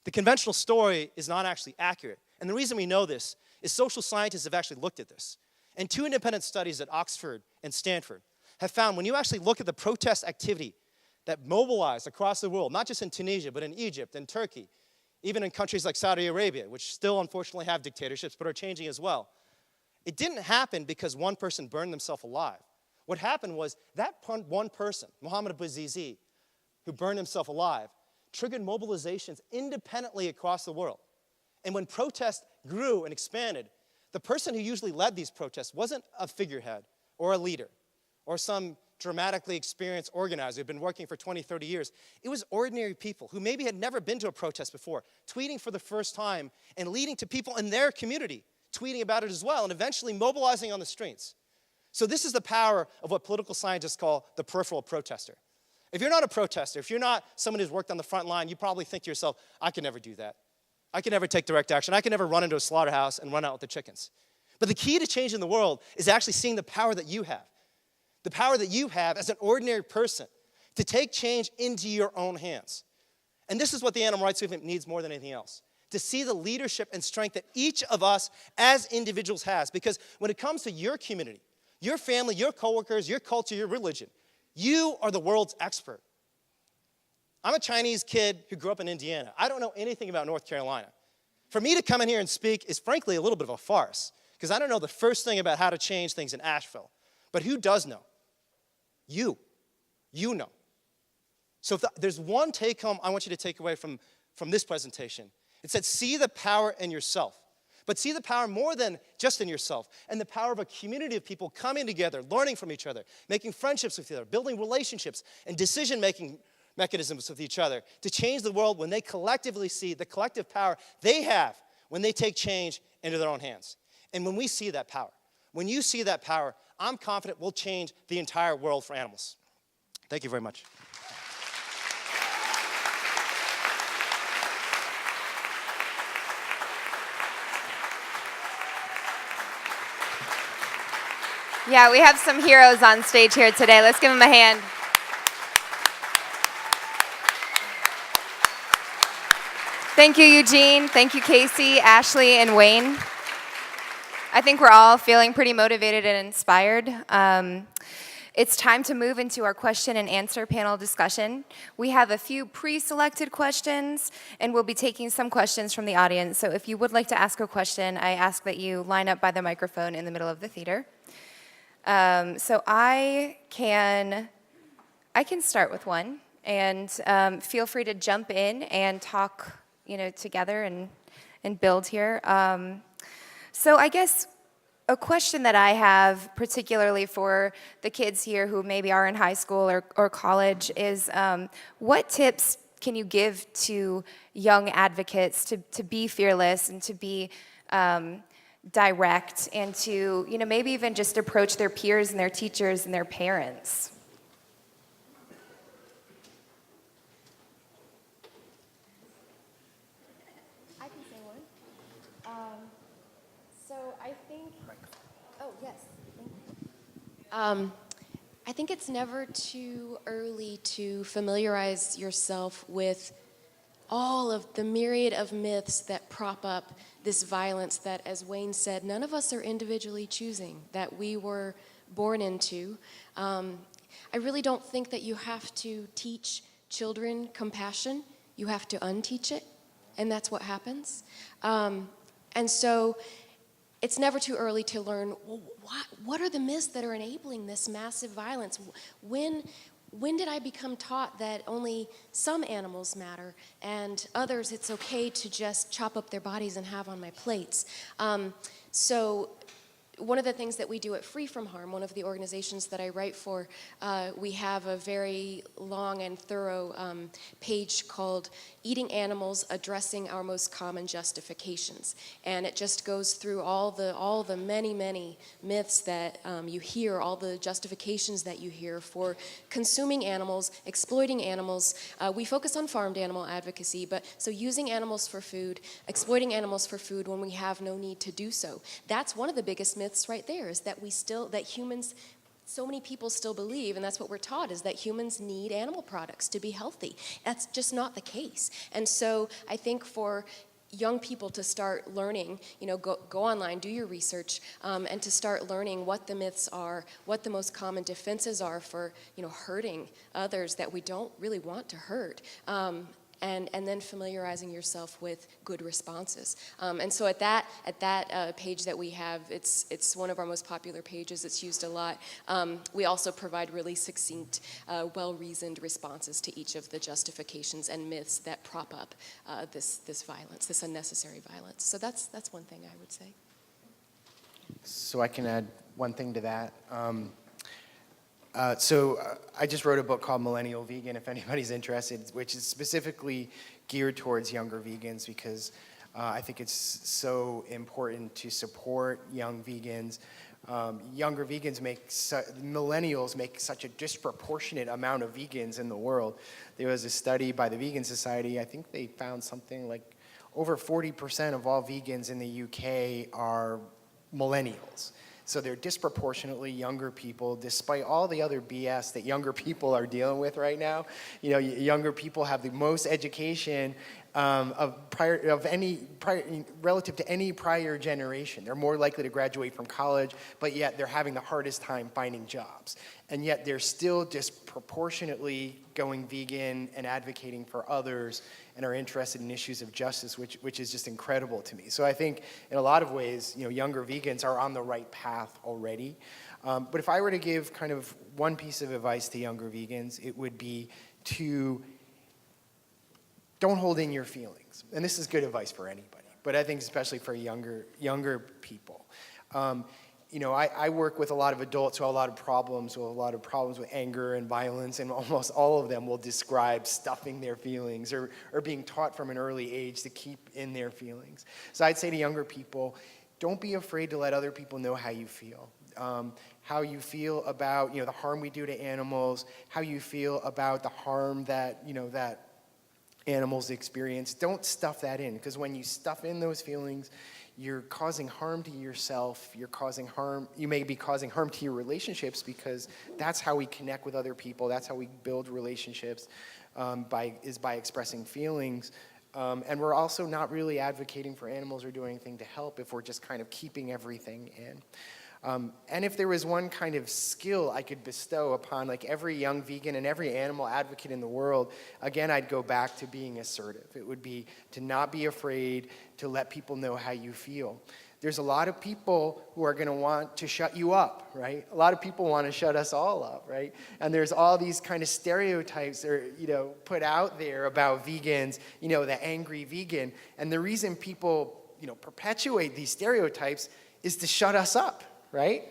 The conventional story is not actually accurate. And the reason we know this is social scientists have actually looked at this. And 2 independent studies at Oxford and Stanford have found when you actually look at the protest activity that mobilized across the world, not just in Tunisia, but in Egypt and Turkey, even in countries like Saudi Arabia, which still unfortunately have dictatorships but are changing as well, it didn't happen because one person burned themselves alive. What happened was that one person, Mohamed Bouazizi, who burned himself alive, triggered mobilizations independently across the world. And when protests grew and expanded, the person who usually led these protests wasn't a figurehead or a leader or some dramatically experienced organizer who'd been working for 20, 30 years. It was ordinary people who maybe had never been to a protest before, tweeting for the first time and leading to people in their community tweeting about it as well and eventually mobilizing on the streets. So this is the power of what political scientists call the peripheral protester. If you're not a protester, if you're not someone who's worked on the front line, you probably think to yourself, I can never do that. I can never take direct action. I can never run into a slaughterhouse and run out with the chickens. But the key to changing the world is actually seeing the power that you have. The power that you have as an ordinary person to take change into your own hands. And this is what the animal rights movement needs more than anything else. to see the leadership and strength that each of us as individuals has. Because when it comes to your community, your family, your coworkers, your culture, your religion, you are the world's expert. I'm a Chinese kid who grew up in Indiana. I don't know anything about North Carolina. For me to come in here and speak is frankly a little bit of a farce, because I don't know the first thing about how to change things in Asheville. But who does know? You. You know. So if there's one take-home I want you to take away from this presentation, it said, see the power in yourself. But see the power more than just in yourself, and the power of a community of people coming together, learning from each other, making friendships with each other, building relationships, and decision-making mechanisms with each other to change the world when they collectively see the collective power they have when they take change into their own hands. And when we see that power, when you see that power, I'm confident we'll change the entire world for animals. Thank you very much. Yeah, we have some heroes on stage here today. Let's give them a hand. Thank you, Eugene. Thank you, Casey, Ashley, and Wayne. I think we're all feeling pretty motivated and inspired. It's time to move into our question and answer panel discussion. We have a few pre-selected questions, and we'll be taking some questions from the audience. So if you would like to ask a question, I ask that you line up by the microphone in the middle of the theater. So I can start with one, and feel free to jump in and talk, together and build here. So I guess a question that I have, particularly for the kids here who maybe are in high school or college, is what tips can you give to young advocates to be fearless and to be direct and to, maybe even just approach their peers and their teachers and their parents? I can say one. So I think, oh yes, thank you. I think it's never too early to familiarize yourself with all of the myriad of myths that prop up this violence that, as Wayne said, none of us are individually choosing, that we were born into. I really don't think that you have to teach children compassion. You have to unteach it, and that's what happens. And so it's never too early to learn, well, what are the myths that are enabling this massive violence? When did I become taught that only some animals matter and others it's okay to just chop up their bodies and have on my plates? So one of the things that we do at Free From Harm, one of the organizations that I write for, we have a very long and thorough page called Eating Animals, Addressing Our Most Common Justifications. And it just goes through all the many, many myths that you hear, all the justifications that you hear for consuming animals, exploiting animals. We focus on farmed animal advocacy, but so using animals for food, exploiting animals for food when we have no need to do so. That's one of the biggest myths right there, is that humans, so many people still believe, and that's what we're taught, is that humans need animal products to be healthy. That's just not the case. And so I think for young people to start learning, go online, do your research, and to start learning what the myths are, what the most common defenses are for, hurting others that we don't really want to hurt. And then familiarizing yourself with good responses. And so at that page that we have, it's one of our most popular pages. It's used a lot. We also provide really succinct, well-reasoned responses to each of the justifications and myths that prop up this violence, this unnecessary violence. So that's one thing I would say. So I can add one thing to that. So I just wrote a book called Millennial Vegan, if anybody's interested, which is specifically geared towards younger vegans, because I think it's so important to support young vegans. Younger vegans millennials make such a disproportionate amount of vegans in the world. There was a study by the Vegan Society, I think they found something like over 40% of all vegans in the UK are millennials. So they're disproportionately younger people, despite all the other BS that younger people are dealing with right now. Younger people have the most education relative to any prior generation. They're more likely to graduate from college, but yet they're having the hardest time finding jobs. And yet they're still disproportionately going vegan and advocating for others and are interested in issues of justice, which is just incredible to me. So I think in a lot of ways, younger vegans are on the right path already. But if I were to give kind of one piece of advice to younger vegans, it would be to don't hold in your feelings. And this is good advice for anybody, but I think especially for younger people. I work with a lot of adults who have a lot of problems with anger and violence, and almost all of them will describe stuffing their feelings or being taught from an early age to keep in their feelings. So I'd say to younger people, don't be afraid to let other people know how you feel. How you feel about the harm we do to animals, how you feel about the harm that that animals experience. Don't stuff that in, because when you stuff in those feelings, you're causing harm to yourself. You may be causing harm to your relationships, because that's how we connect with other people. That's how we build relationships, by expressing feelings. And we're also not really advocating for animals or doing anything to help if we're just kind of keeping everything in. And if there was one kind of skill I could bestow upon every young vegan and every animal advocate in the world, again, I'd go back to being assertive. It would be to not be afraid to let people know how you feel. There's a lot of people who are going to want to shut you up, right? A lot of people want to shut us all up, right? And there's all these kind of stereotypes that are, put out there about vegans, the angry vegan. And the reason people, perpetuate these stereotypes is to shut us up. Right?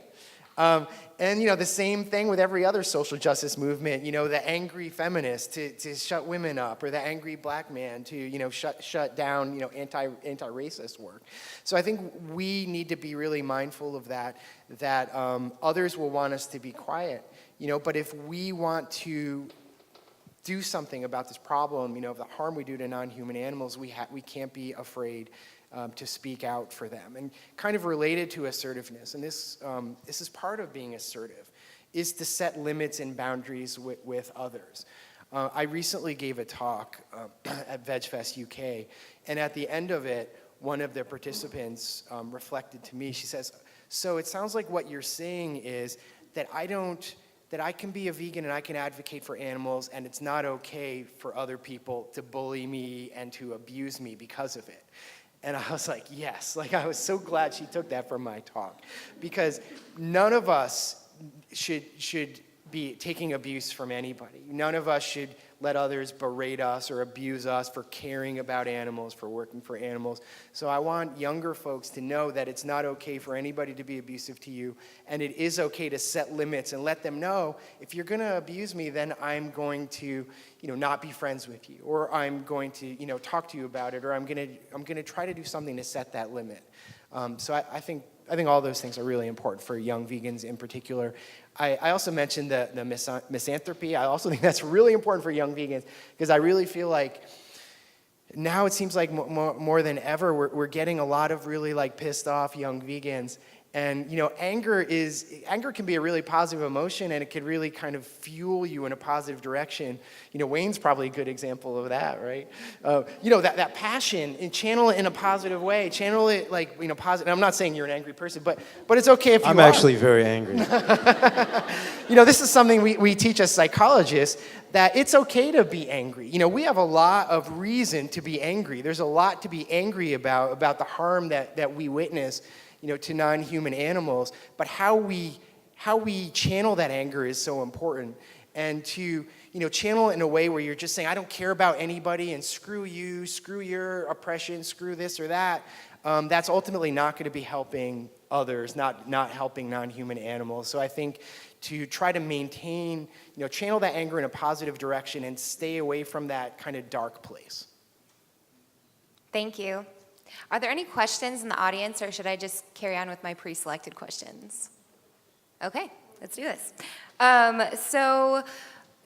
And the same thing with every other social justice movement, the angry feminist to shut women up, or the angry black man to, shut down, anti-racist work. So I think we need to be really mindful of that others will want us to be quiet, but if we want to do something about this problem, of the harm we do to non-human animals, we can't be afraid to speak out for them. And kind of related to assertiveness, and this is part of being assertive, is to set limits and boundaries with others. I recently gave a talk at VeganFest UK, and at the end of it, one of the participants reflected to me. She says, "So it sounds like what you're saying is that I can be a vegan and I can advocate for animals, and it's not okay for other people to bully me and to abuse me because of it." And I was like, yes. I was so glad she took that from my talk, because none of us should be taking abuse from anybody. None of us should let others berate us or abuse us for caring about animals, for working for animals. So I want younger folks to know that it's not okay for anybody to be abusive to you, and it is okay to set limits and let them know, if you're going to abuse me, then I'm going to, not be friends with you, or I'm going to, talk to you about it, or I'm going to try to do something to set that limit. So I think all those things are really important for young vegans in particular. I also mentioned the misanthropy. I also think that's really important for young vegans, because I really feel like now it seems like more than ever we're getting a lot of really pissed off young vegans. And anger can be a really positive emotion, and it can really kind of fuel you in a positive direction. Wayne's probably a good example of that, right? That passion, and channel it in a positive way. Channel it positive. I'm not saying you're an angry person, but it's okay if you are. I'm actually very angry. This is something we teach as psychologists, that it's okay to be angry. We have a lot of reason to be angry. There's a lot to be angry about the harm that we witness, to non-human animals, but how we channel that anger is so important. And to, channel it in a way where you're just saying, I don't care about anybody, and screw you, screw your oppression, screw this or that, that's ultimately not going to be helping others, not helping non-human animals. So I think to try to maintain, channel that anger in a positive direction and stay away from that kind of dark place. Thank you. Are there any questions in the audience, or should I just carry on with my pre-selected questions? Okay, let's do this. So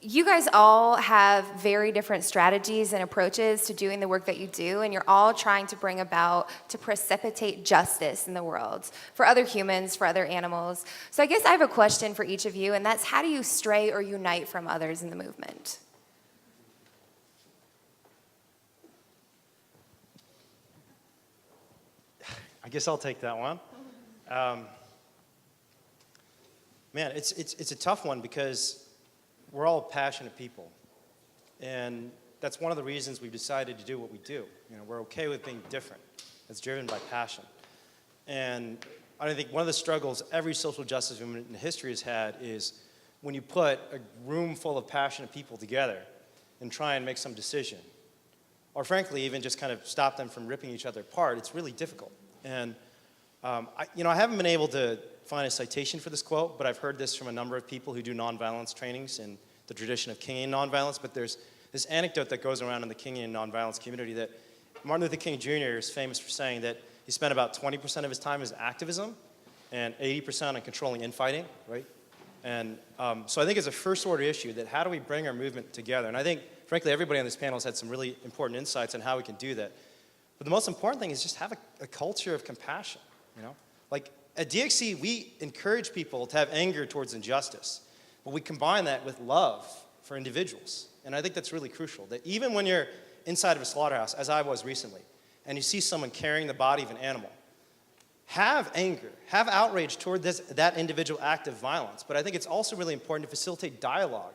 you guys all have very different strategies and approaches to doing the work that you do, and you're all trying to bring about, to precipitate justice in the world for other humans, for other animals. So I guess I have a question for each of you, and that's, how do you stray or unite from others in the movement? I guess I'll take that one. Man, it's a tough one because we're all passionate people. And that's one of the reasons we've decided to do what we do. You know, we're okay with being different. It's driven by passion. And I think one of the struggles every social justice movement in history has had is when you put a room full of passionate people together and try and make some decision, or frankly, even just kind of stop them from ripping each other apart, it's really difficult. And I haven't been able to find a citation for this quote, but I've heard this from a number of people who do nonviolence trainings in the tradition of Kingian nonviolence. But there's this anecdote that goes around in the Kingian nonviolence community that Martin Luther King Jr. is famous for saying that he spent about 20% of his time as activism and 80% on controlling infighting, right? And so I think it's a first order issue that how do we bring our movement together? And I think, frankly, everybody on this panel has had some really important insights on how we can do that. But the most important thing is just have a culture of compassion, you know? Like at DXC, we encourage people to have anger towards injustice, but we combine that with love for individuals. And I think that's really crucial, that even when you're inside of a slaughterhouse, as I was recently, and you see someone carrying the body of an animal, have anger, have outrage toward that individual act of violence. But I think it's also really important to facilitate dialogue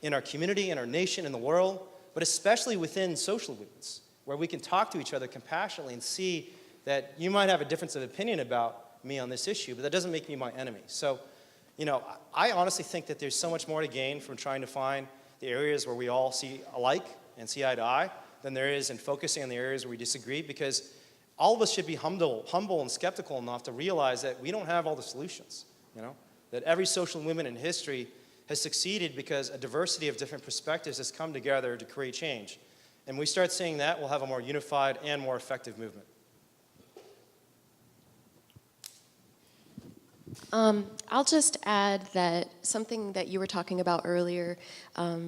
in our community, in our nation, in the world, but especially within social movements, where we can talk to each other compassionately and see that you might have a difference of opinion about me on this issue, but that doesn't make me my enemy. So, you know, I honestly think that there's so much more to gain from trying to find the areas where we all see alike and see eye to eye than there is in focusing on the areas where we disagree, because all of us should be humble and skeptical enough to realize that we don't have all the solutions, you know? That every social movement in history has succeeded because a diversity of different perspectives has come together to create change. And when we start seeing that, we'll have a more unified and more effective movement. I'll just add that something that you were talking about earlier,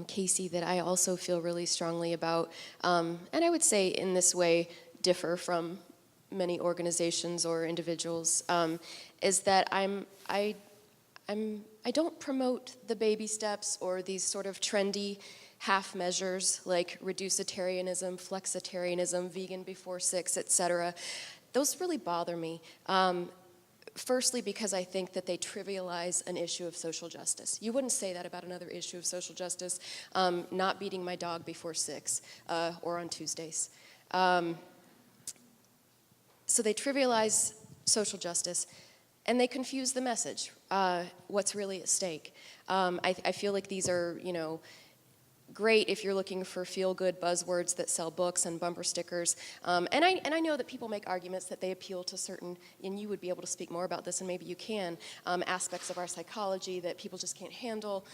Casey, that I also feel really strongly about, and I would say in this way differ from many organizations or individuals, is that I don't promote the baby steps or these sort of trendy half measures like reducitarianism, flexitarianism, vegan before 6, etc. Those really bother me. Firstly, because I think that they trivialize an issue of social justice. You wouldn't say that about another issue of social justice, not beating my dog before 6 or on Tuesdays. So they trivialize social justice, and they confuse the message, what's really at stake. I feel like these are, you know, great if you're looking for feel-good buzzwords that sell books and bumper stickers. And I know that people make arguments that they appeal to certain, and you would be able to speak more about this, and maybe you can, aspects of our psychology that people just can't handle,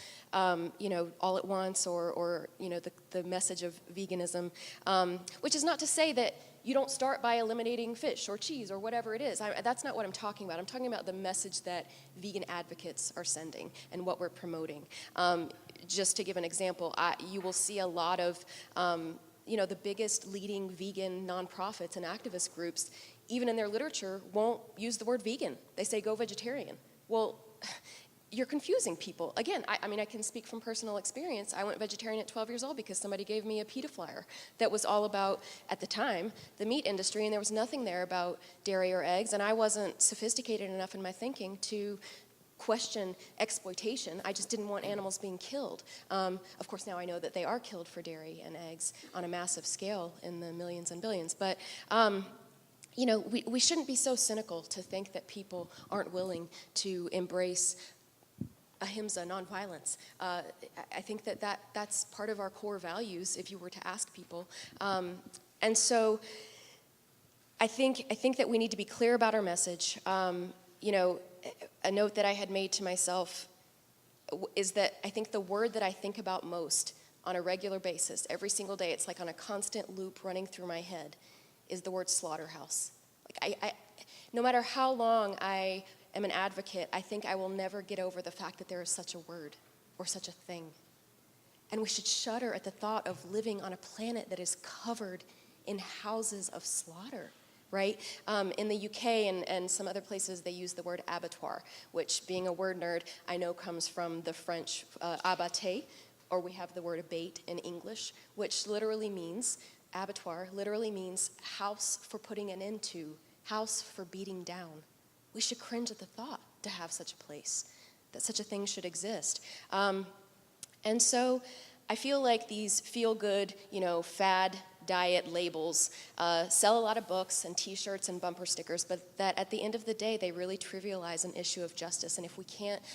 you know, all at once, or you know, the message of veganism, which is not to say that you don't start by eliminating fish or cheese or whatever it is. That's not what I'm talking about. I'm talking about the message that vegan advocates are sending and what we're promoting. Just to give an example, you will see a lot of, you know, the biggest leading vegan nonprofits and activist groups, even in their literature, won't use the word vegan. They say go vegetarian. Well, you're confusing people. Again, I mean, I can speak from personal experience. I went vegetarian at 12 years old because somebody gave me a PETA flyer that was all about, at the time, the meat industry, and there was nothing there about dairy or eggs, and I wasn't sophisticated enough in my thinking to question exploitation. I just didn't want animals being killed. Of course, now I know that they are killed for dairy and eggs on a massive scale in the millions and billions, but you know, we shouldn't be so cynical to think that people aren't willing to embrace ahimsa, nonviolence. I think that's part of our core values if you were to ask people. And so I think that we need to be clear about our message. You know, a note that I had made to myself is that I think the word that I think about most on a regular basis, every single day, it's like on a constant loop running through my head, is the word slaughterhouse. Like no matter how long I am an advocate, I think I will never get over the fact that there is such a word or such a thing. And we should shudder at the thought of living on a planet that is covered in houses of slaughter, right? In the UK and some other places, they use the word abattoir, which, being a word nerd, I know comes from the French abatté, or we have the word abate in English, which literally means, abattoir literally means house for putting an end to, house for beating down. We should cringe at the thought to have such a place, that such a thing should exist. And so I feel like these feel-good, fad diet labels sell a lot of books and t-shirts and bumper stickers, but that at the end of the day, they really trivialize an issue of justice, and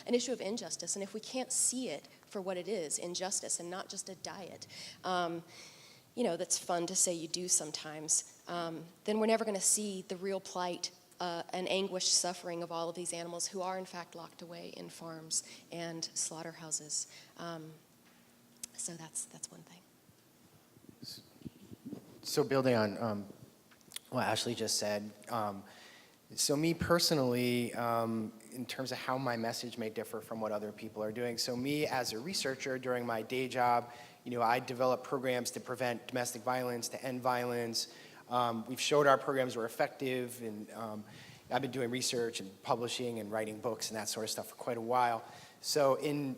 an issue of injustice, and if we can't see it for what it is, injustice, and not just a diet, that's fun to say you do sometimes, then we're never gonna see the real plight and anguished suffering of all of these animals who are in fact locked away in farms and slaughterhouses. So that's one thing. So building on what Ashley just said, so me personally, in terms of how my message may differ from what other people are doing, so me as a researcher during my day job, I develop programs to prevent domestic violence, to end violence. We've showed our programs were effective, and I've been doing research and publishing and writing books and that sort of stuff for quite a while. So in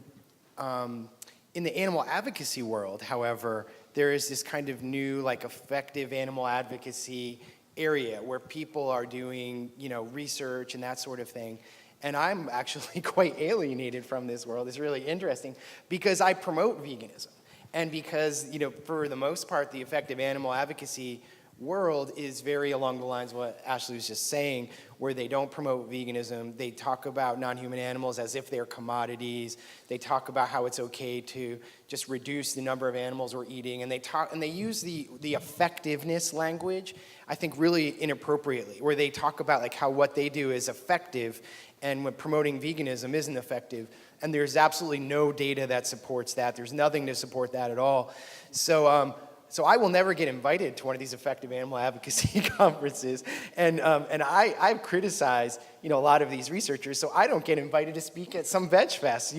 the animal advocacy world, however, there is this kind of new, effective animal advocacy area where people are doing, research and that sort of thing. And I'm actually quite alienated from this world. It's really interesting because I promote veganism. And because, for the most part, the effective animal advocacy world is very along the lines of what Ashley was just saying, where they don't promote veganism. They talk about non-human animals as if they're commodities. They talk about how it's okay to just reduce the number of animals we're eating, and they use the effectiveness language, I think, really inappropriately, where they talk about how what they do is effective, and when promoting veganism isn't effective. And there's absolutely no data that supports that. There's nothing to support that at all. So I will never get invited to one of these effective animal advocacy conferences, and I've criticized a lot of these researchers, so I don't get invited to speak at some veg fest.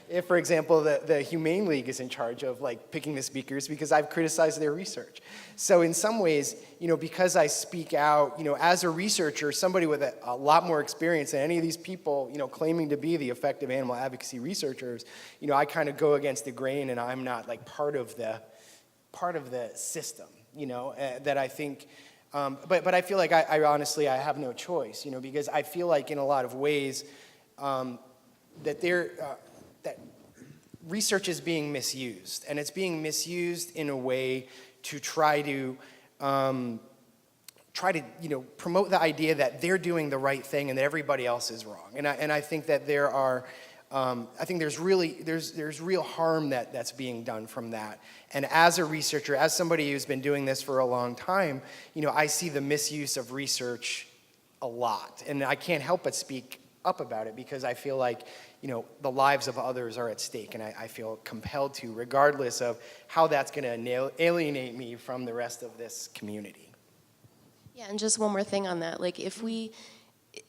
If for example the Humane League is in charge of picking the speakers because I've criticized their research. So in some ways, because I speak out, as a researcher, somebody with a lot more experience than any of these people, claiming to be the effective animal advocacy researchers, I kind of go against the grain, and I'm not part of the system, that I think, but I feel like I honestly, I have no choice, because I feel like in a lot of ways that that research is being misused, and it's being misused in a way to try to promote the idea that they're doing the right thing and that everybody else is wrong, and I think that there are. I think there's real harm that's being done from that. And as a researcher, as somebody who's been doing this for a long time, I see the misuse of research a lot. And I can't help but speak up about it because I feel like, the lives of others are at stake, and I feel compelled to, regardless of how that's going to alienate me from the rest of this community. Yeah, and just one more thing on that.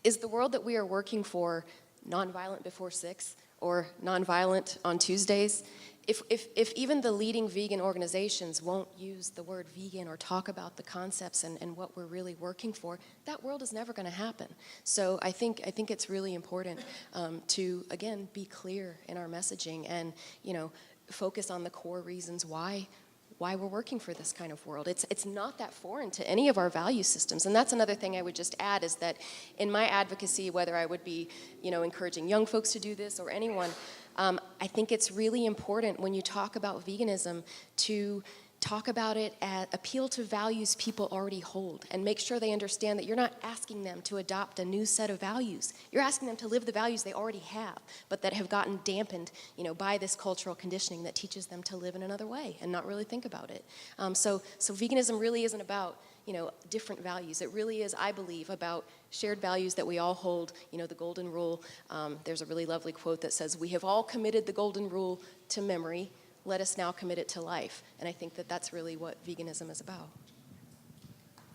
Is the world that we are working for nonviolent before 6 or nonviolent on Tuesdays? If even the leading vegan organizations won't use the word vegan or talk about the concepts and what we're really working for, that world is never going to happen. So I think it's really important to, again, be clear in our messaging and, focus on the core reasons why we're working for this kind of world. It's not that foreign to any of our value systems. And that's another thing I would just add is that in my advocacy, whether I would be, encouraging young folks to do this or anyone, I think it's really important when you talk about veganism to talk about it as appeal to values people already hold and make sure they understand that you're not asking them to adopt a new set of values. You're asking them to live the values they already have, but that have gotten dampened, by this cultural conditioning that teaches them to live in another way and not really think about it. So veganism really isn't about, different values. It really is, I believe, about shared values that we all hold, the golden rule. There's a really lovely quote that says, "We have all committed the golden rule to memory. Let us now commit it to life." And I think that that's really what veganism is about.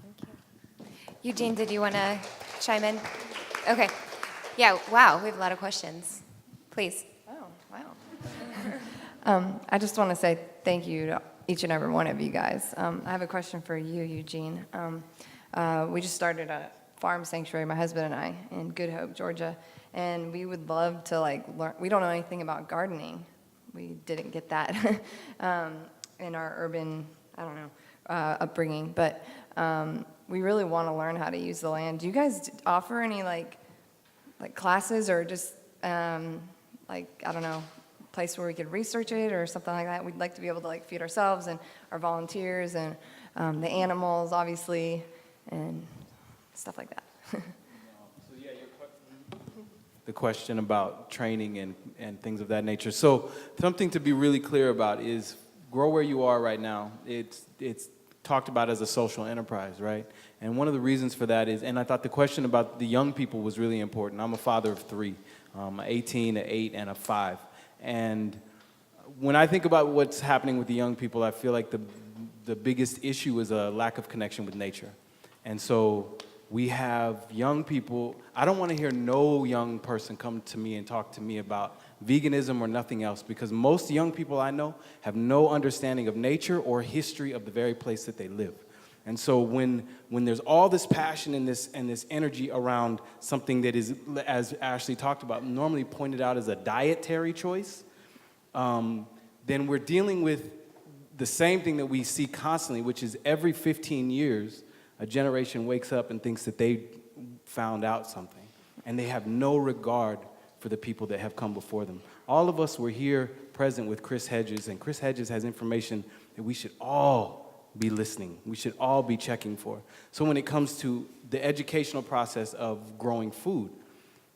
Thank you. Eugene, did you want to chime in? Okay. Yeah, wow, we have a lot of questions. Please. Oh, wow. I just want to say thank you to each and every one of you guys. I have a question for you, Eugene. We just started a farm sanctuary, my husband and I, in Good Hope, Georgia, and we would love to learn. We don't know anything about gardening. We didn't get that in our urban, upbringing, but we really want to learn how to use the land. Do you guys offer any like classes or just like, I don't know, place where we could research it or something like that? We'd like to be able to like feed ourselves and our volunteers and the animals, obviously, and stuff like that. The question about training and things of that nature. So something to be really clear about is Grow Where You Are right now. It's talked about as a social enterprise, right? And one of the reasons for that is, and I thought the question about the young people was really important. I'm a father of 3, 18, an 8, and a 5. And when I think about what's happening with the young people, I feel like the biggest issue is a lack of connection with nature. And so we have young people. I don't want to hear no young person come to me and talk to me about veganism or nothing else, because most young people I know have no understanding of nature or history of the very place that they live. And so when there's all this passion and this energy around something that is, as Ashley talked about, normally pointed out as a dietary choice, then we're dealing with the same thing that we see constantly, which is every 15 years, a generation wakes up and thinks that they found out something, and they have no regard for the people that have come before them. All of us were here present with Chris Hedges, and Chris Hedges has information that we should all be listening. We should all be checking for. So when it comes to the educational process of growing food,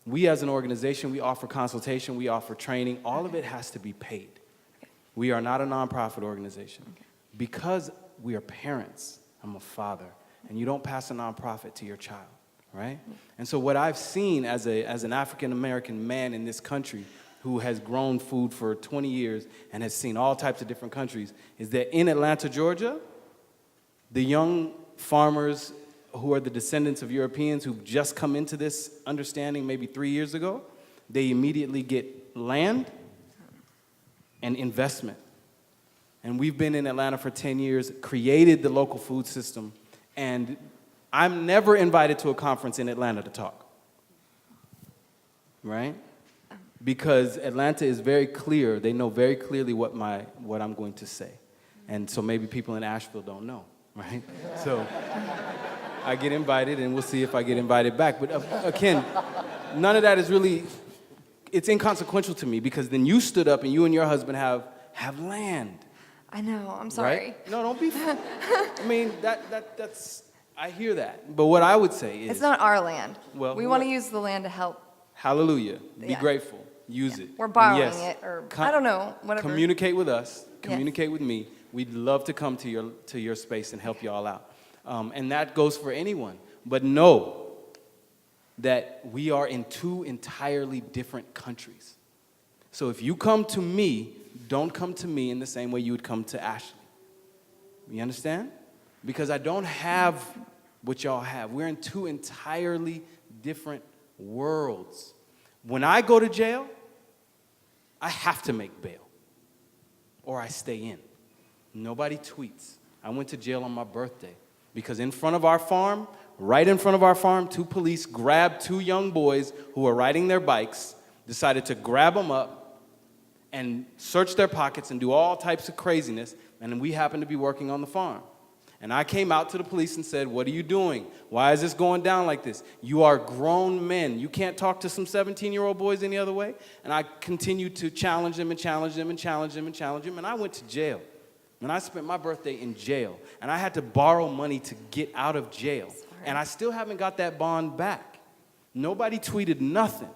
we as an organization, we offer consultation, we offer training. All of it has to be paid. We are not a nonprofit organization. Because we are parents, I'm a father, and you don't pass a nonprofit to your child, right? And so what I've seen as an African-American man in this country who has grown food for 20 years and has seen all types of different countries is that in Atlanta, Georgia, the young farmers who are the descendants of Europeans who've just come into this understanding maybe 3 years ago, they immediately get land and investment. And we've been in Atlanta for 10 years, created the local food system, and I'm never invited to a conference in Atlanta to talk, right? Because Atlanta is very clear. They know very clearly what I'm going to say. And so maybe people in Asheville don't know, right? So I get invited, and we'll see if I get invited back. But again, none of that is really, it's inconsequential to me, because then you stood up and you and your husband have land. I know, I'm sorry. Right? No, don't be. I mean, that's. I hear that. But what I would say is, It's not our land. Well, we want to use the land to help. Hallelujah. Be Yeah. grateful. Use it. We're borrowing Yes. it, or I don't know, whatever. Communicate with us. Communicate Yes. with me. We'd love to come to your space and help y'all out. And that goes for anyone. But know that we are in 2 entirely different countries. So if you come to me, don't come to me in the same way you would come to Ashley. You understand? Because I don't have what y'all have. We're in 2 entirely different worlds. When I go to jail, I have to make bail, or I stay in. Nobody tweets. I went to jail on my birthday because in front of our farm, right in front of our farm, 2 police grabbed 2 young boys who were riding their bikes, decided to grab them up and search their pockets and do all types of craziness, and we happened to be working on the farm. And I came out to the police and said, what are you doing? Why is this going down like this? You are grown men. You can't talk to some 17-year-old boys any other way. And I continued to challenge them and challenge them and challenge them and challenge them. And I went to jail. And I spent my birthday in jail. And I had to borrow money to get out of jail. And I still haven't got that bond back. Nobody tweeted nothing.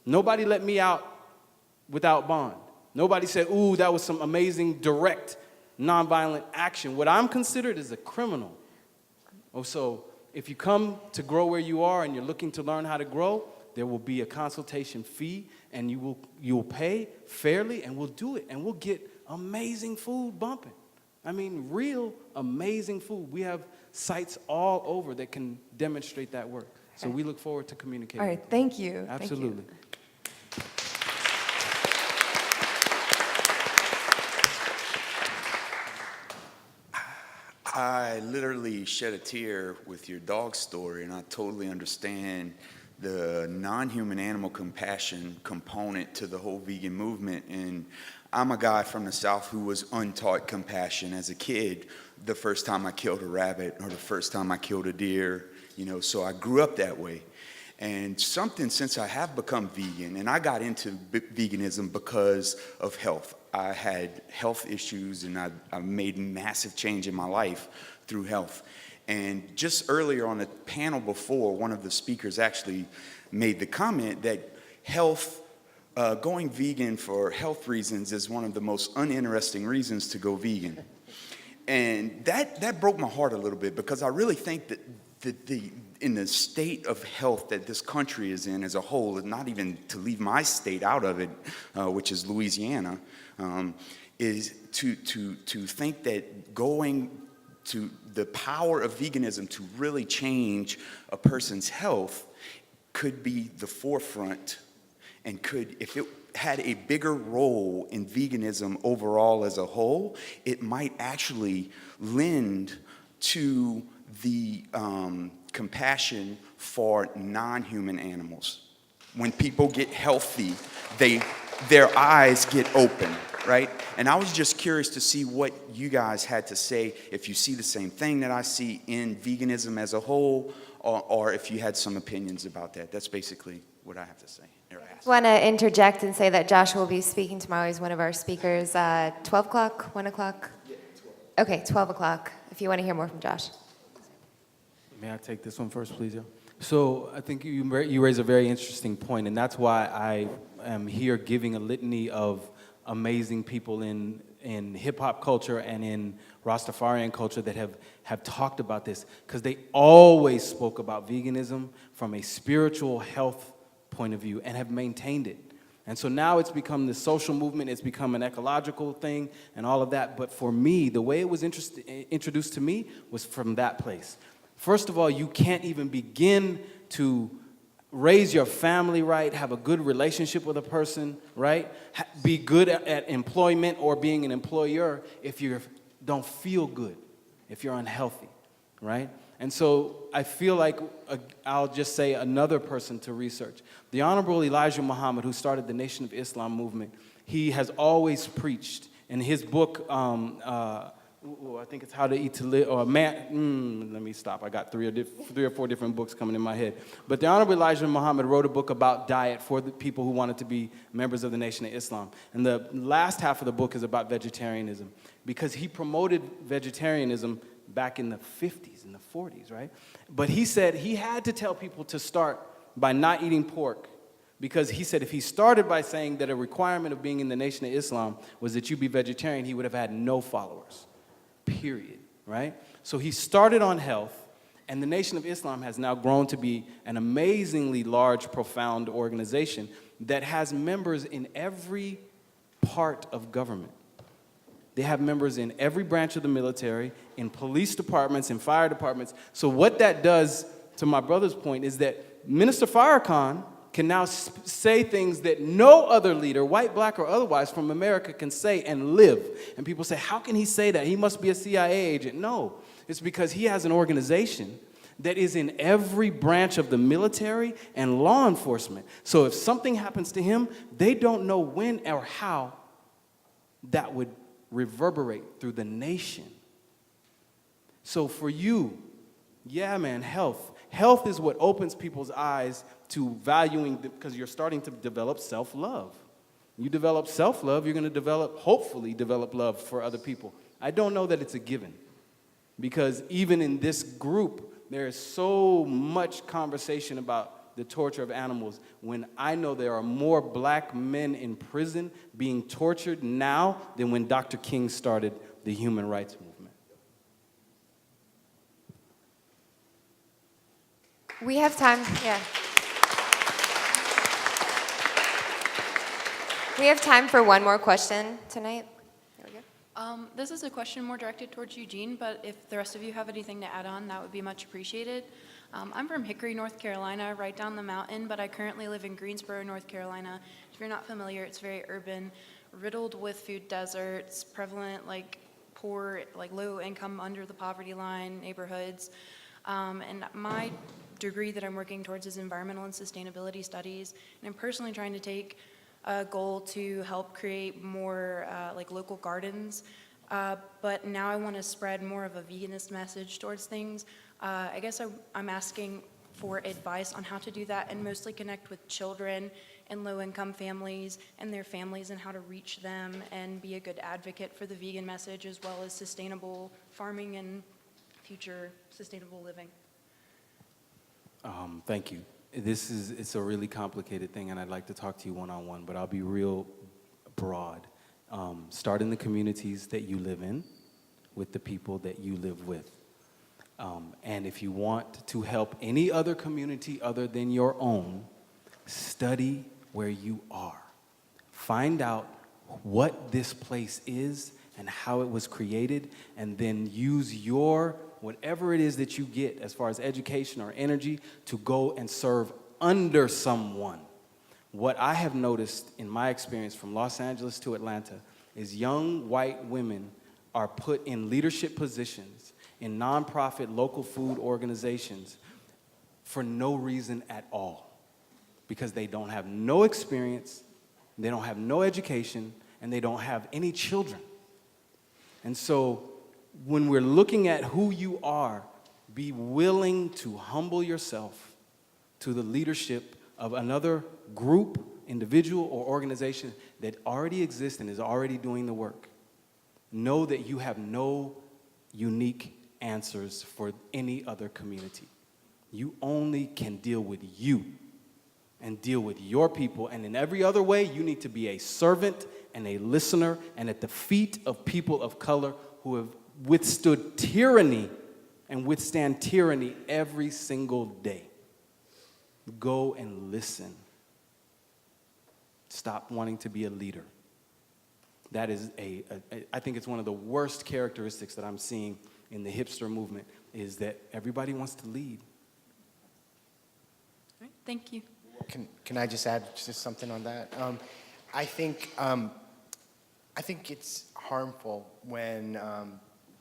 Nobody let me out without bond. Nobody said, ooh, that was some amazing direct nonviolent action. What I'm considered is a criminal. Oh, so if you come to Grow Where You Are and you're looking to learn how to grow, there will be a consultation fee, and you will pay fairly, and we'll do it, and we'll get amazing food bumping. I mean, real amazing food. We have sites all over that can demonstrate that work. So we look forward to communicating. All right, thank you. Absolutely. Thank you. I literally shed a tear with your dog story, and I totally understand the non-human animal compassion component to the whole vegan movement. And I'm a guy from the South who was untaught compassion as a kid. The first time I killed a rabbit or the first time I killed a deer, you know, so I grew up that way. And something, since I have become vegan, and I got into veganism because of health. I had health issues, and I made massive change in my life through health. And just earlier on the panel before, one of the speakers actually made the comment that health, going vegan for health reasons is one of the most uninteresting reasons to go vegan. And that broke my heart a little bit, because I really think that in the state of health that this country is in as a whole, and not even to leave my state out of it, which is Louisiana, is to think that going to the power of veganism to really change a person's health could be the forefront, and could, if it had a bigger role in veganism overall as a whole, it might actually lend to the compassion for non-human animals. When people get healthy, their eyes get open, right? And I was just curious to see what you guys had to say, if you see the same thing that I see in veganism as a whole, or if you had some opinions about that. That's basically what I have to say. I want to interject and say that Josh will be speaking tomorrow. He's one of our speakers at 12 o'clock, 1 o'clock? Yeah, 12. Okay, 12 o'clock, if you want to hear more from Josh. May I take this one first, please? Yeah? So I think you raise a very interesting point, and that's why I am here giving a litany of amazing people in hip-hop culture and in Rastafarian culture that have talked about this, because they always spoke about veganism from a spiritual health point of view and have maintained it. And so now it's become this social movement, it's become an ecological thing and all of that. But for me, the way it was introduced to me was from that place. First of all, you can't even begin to raise your family right, have a good relationship with a person, right? Be good at employment or being an employer if you don't feel good, if you're unhealthy, right? And so I feel like I'll just say another person to research. The Honorable Elijah Muhammad, who started the Nation of Islam movement, he has always preached in his book, I think it's How to Eat to Live, or Man, let me stop. I got three or four different books coming in my head. But the Honorable Elijah Muhammad wrote a book about diet for the people who wanted to be members of the Nation of Islam. And the last half of the book is about vegetarianism, because he promoted vegetarianism back in the 50s and the 40s, right? But he said he had to tell people to start by not eating pork, because he said if he started by saying that a requirement of being in the Nation of Islam was that you be vegetarian, he would have had no followers, period, right? So he started on health, and the Nation of Islam has now grown to be an amazingly large, profound organization that has members in every part of government. They have members in every branch of the military, in police departments, in fire departments. So what that does, to my brother's point, is that Minister Farrakhan can now say things that no other leader, white, black, or otherwise, from America can say and live. And people say, how can he say that? He must be a CIA agent. No, it's because he has an organization that is in every branch of the military and law enforcement. So if something happens to him, they don't know when or how that would reverberate through the nation. So for you, yeah, man, health. Health is what opens people's eyes to valuing, because you're starting to develop self-love. You develop self-love, you're going to hopefully develop love for other people. I don't know that it's a given, because even in this group, there is so much conversation about the torture of animals, when I know there are more black men in prison being tortured now than when Dr. King started the human rights movement. We have time, yeah. We have time for one more question tonight. There we go. This is a question more directed towards Eugene, but if the rest of you have anything to add on, that would be much appreciated. I'm from Hickory, North Carolina, right down the mountain, but I currently live in Greensboro, North Carolina. If you're not familiar, it's very urban, riddled with food deserts, prevalent, like poor, like low income, under the poverty line neighborhoods. And my degree that I'm working towards is environmental and sustainability studies, and I'm personally trying to take a goal to help create more like local gardens, but now I want to spread more of a veganist message towards things. I guess I'm asking for advice on how to do that and mostly connect with children and low-income families and their families and how to reach them and be a good advocate for the vegan message as well as sustainable farming and future sustainable living. Thank you. It's a really complicated thing, and I'd like to talk to you one-on-one, but I'll be real broad. Start in the communities that you live in, with the people that you live with. And if you want to help any other community other than your own, study where you are. Find out what this place is and how it was created, and then use your whatever it is that you get as far as education or energy to go and serve under someone. What I have noticed in my experience from Los Angeles to Atlanta is young white women are put in leadership positions in nonprofit local food organizations for no reason at all, because they don't have no experience, they don't have no education, and they don't have any children. And so when we're looking at who you are, be willing to humble yourself to the leadership of another group, individual, or organization that already exists and is already doing the work. Know that you have no unique answers for any other community. You only can deal with you and deal with your people, and in every other way, you need to be a servant and a listener and at the feet of people of color who have withstood tyranny and withstand tyranny every single day. Go and listen. Stop wanting to be a leader. That is I think it's one of the worst characteristics that I'm seeing in the hipster movement, is that everybody wants to lead. All right, thank you. Can I just add just something on that? I think it's harmful when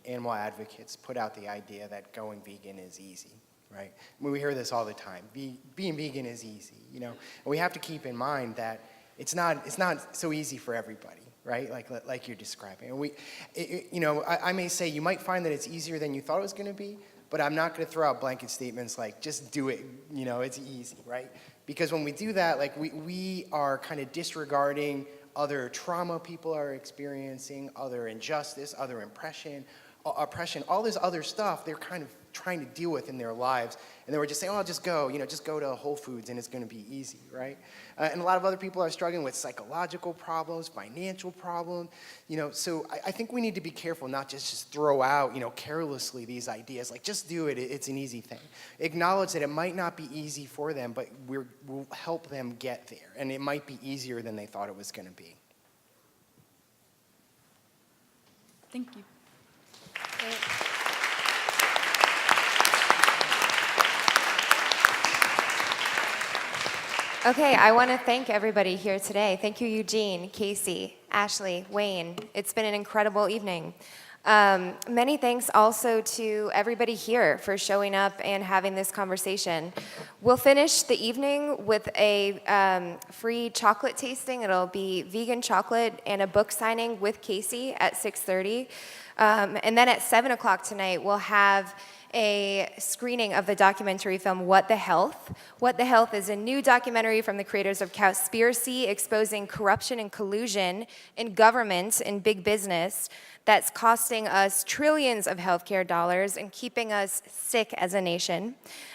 animal advocates put out the idea that going vegan is easy, right? I mean, we hear this all the time. Being vegan is easy, you know. And we have to keep in mind that it's not so easy for everybody, right? Like you're describing. And I may say you might find that it's easier than you thought it was going to be, but I'm not going to throw out blanket statements like just do it, you know, it's easy, right? Because when we do that, like we are kind of disregarding other trauma people are experiencing, other injustice, other oppression, all this other stuff they're kind of trying to deal with in their lives. And then we're just saying, oh, just go to Whole Foods and it's going to be easy, right? And a lot of other people are struggling with psychological problems, financial problems, you know. So I think we need to be careful not just throw out, you know, carelessly these ideas, like just do it, it's an easy thing. Acknowledge that it might not be easy for them, but we'll help them get there. And it might be easier than they thought it was going to be. Thank you. Okay, I want to thank everybody here today. Thank you, Eugene, Casey, Ashley, Wayne. It's been an incredible evening. Many thanks also to everybody here for showing up and having this conversation. We'll finish the evening with a free chocolate tasting. It'll be vegan chocolate and a book signing with Casey at 6:30. And then at 7 o'clock tonight, we'll have a screening of the documentary film What the Health. What the Health is a new documentary from the creators of Cowspiracy, exposing corruption and collusion in government and big business that's costing us trillions of healthcare dollars and keeping us sick as a nation.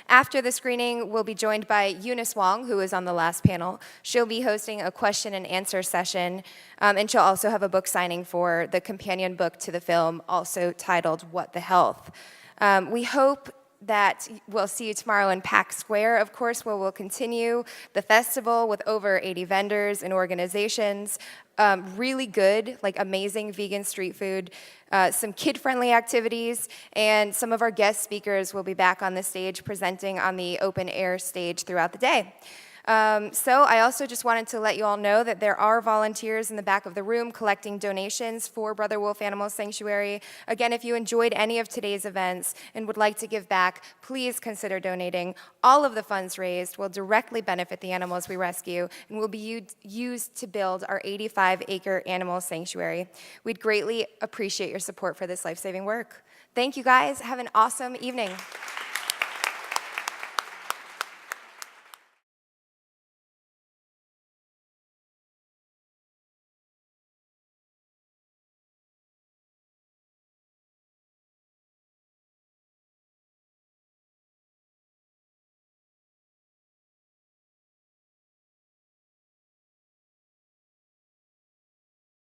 After the screening, we'll be joined by Eunice Wong, who was on the last panel. She'll be hosting a question and answer session, and she'll also have a book signing for the companion book to the film, also titled What the Health. We hope that we'll see you tomorrow in Pack Square, of course, where we'll continue the festival with over 80 vendors and organizations. Really good, like amazing vegan street food, some kid-friendly activities, and some of our guest speakers will be back on the stage presenting on the open air stage throughout the day. So I also just wanted to let you all know that there are volunteers in the back of the room collecting donations for Brother Wolf Animal Sanctuary. Again, if you enjoyed any of today's events and would like to give back, please consider donating. All of the funds raised will directly benefit the animals we rescue and will be used to build our 85-acre animal sanctuary. We'd greatly appreciate your support for this life-saving work. Thank you guys. Have an awesome evening.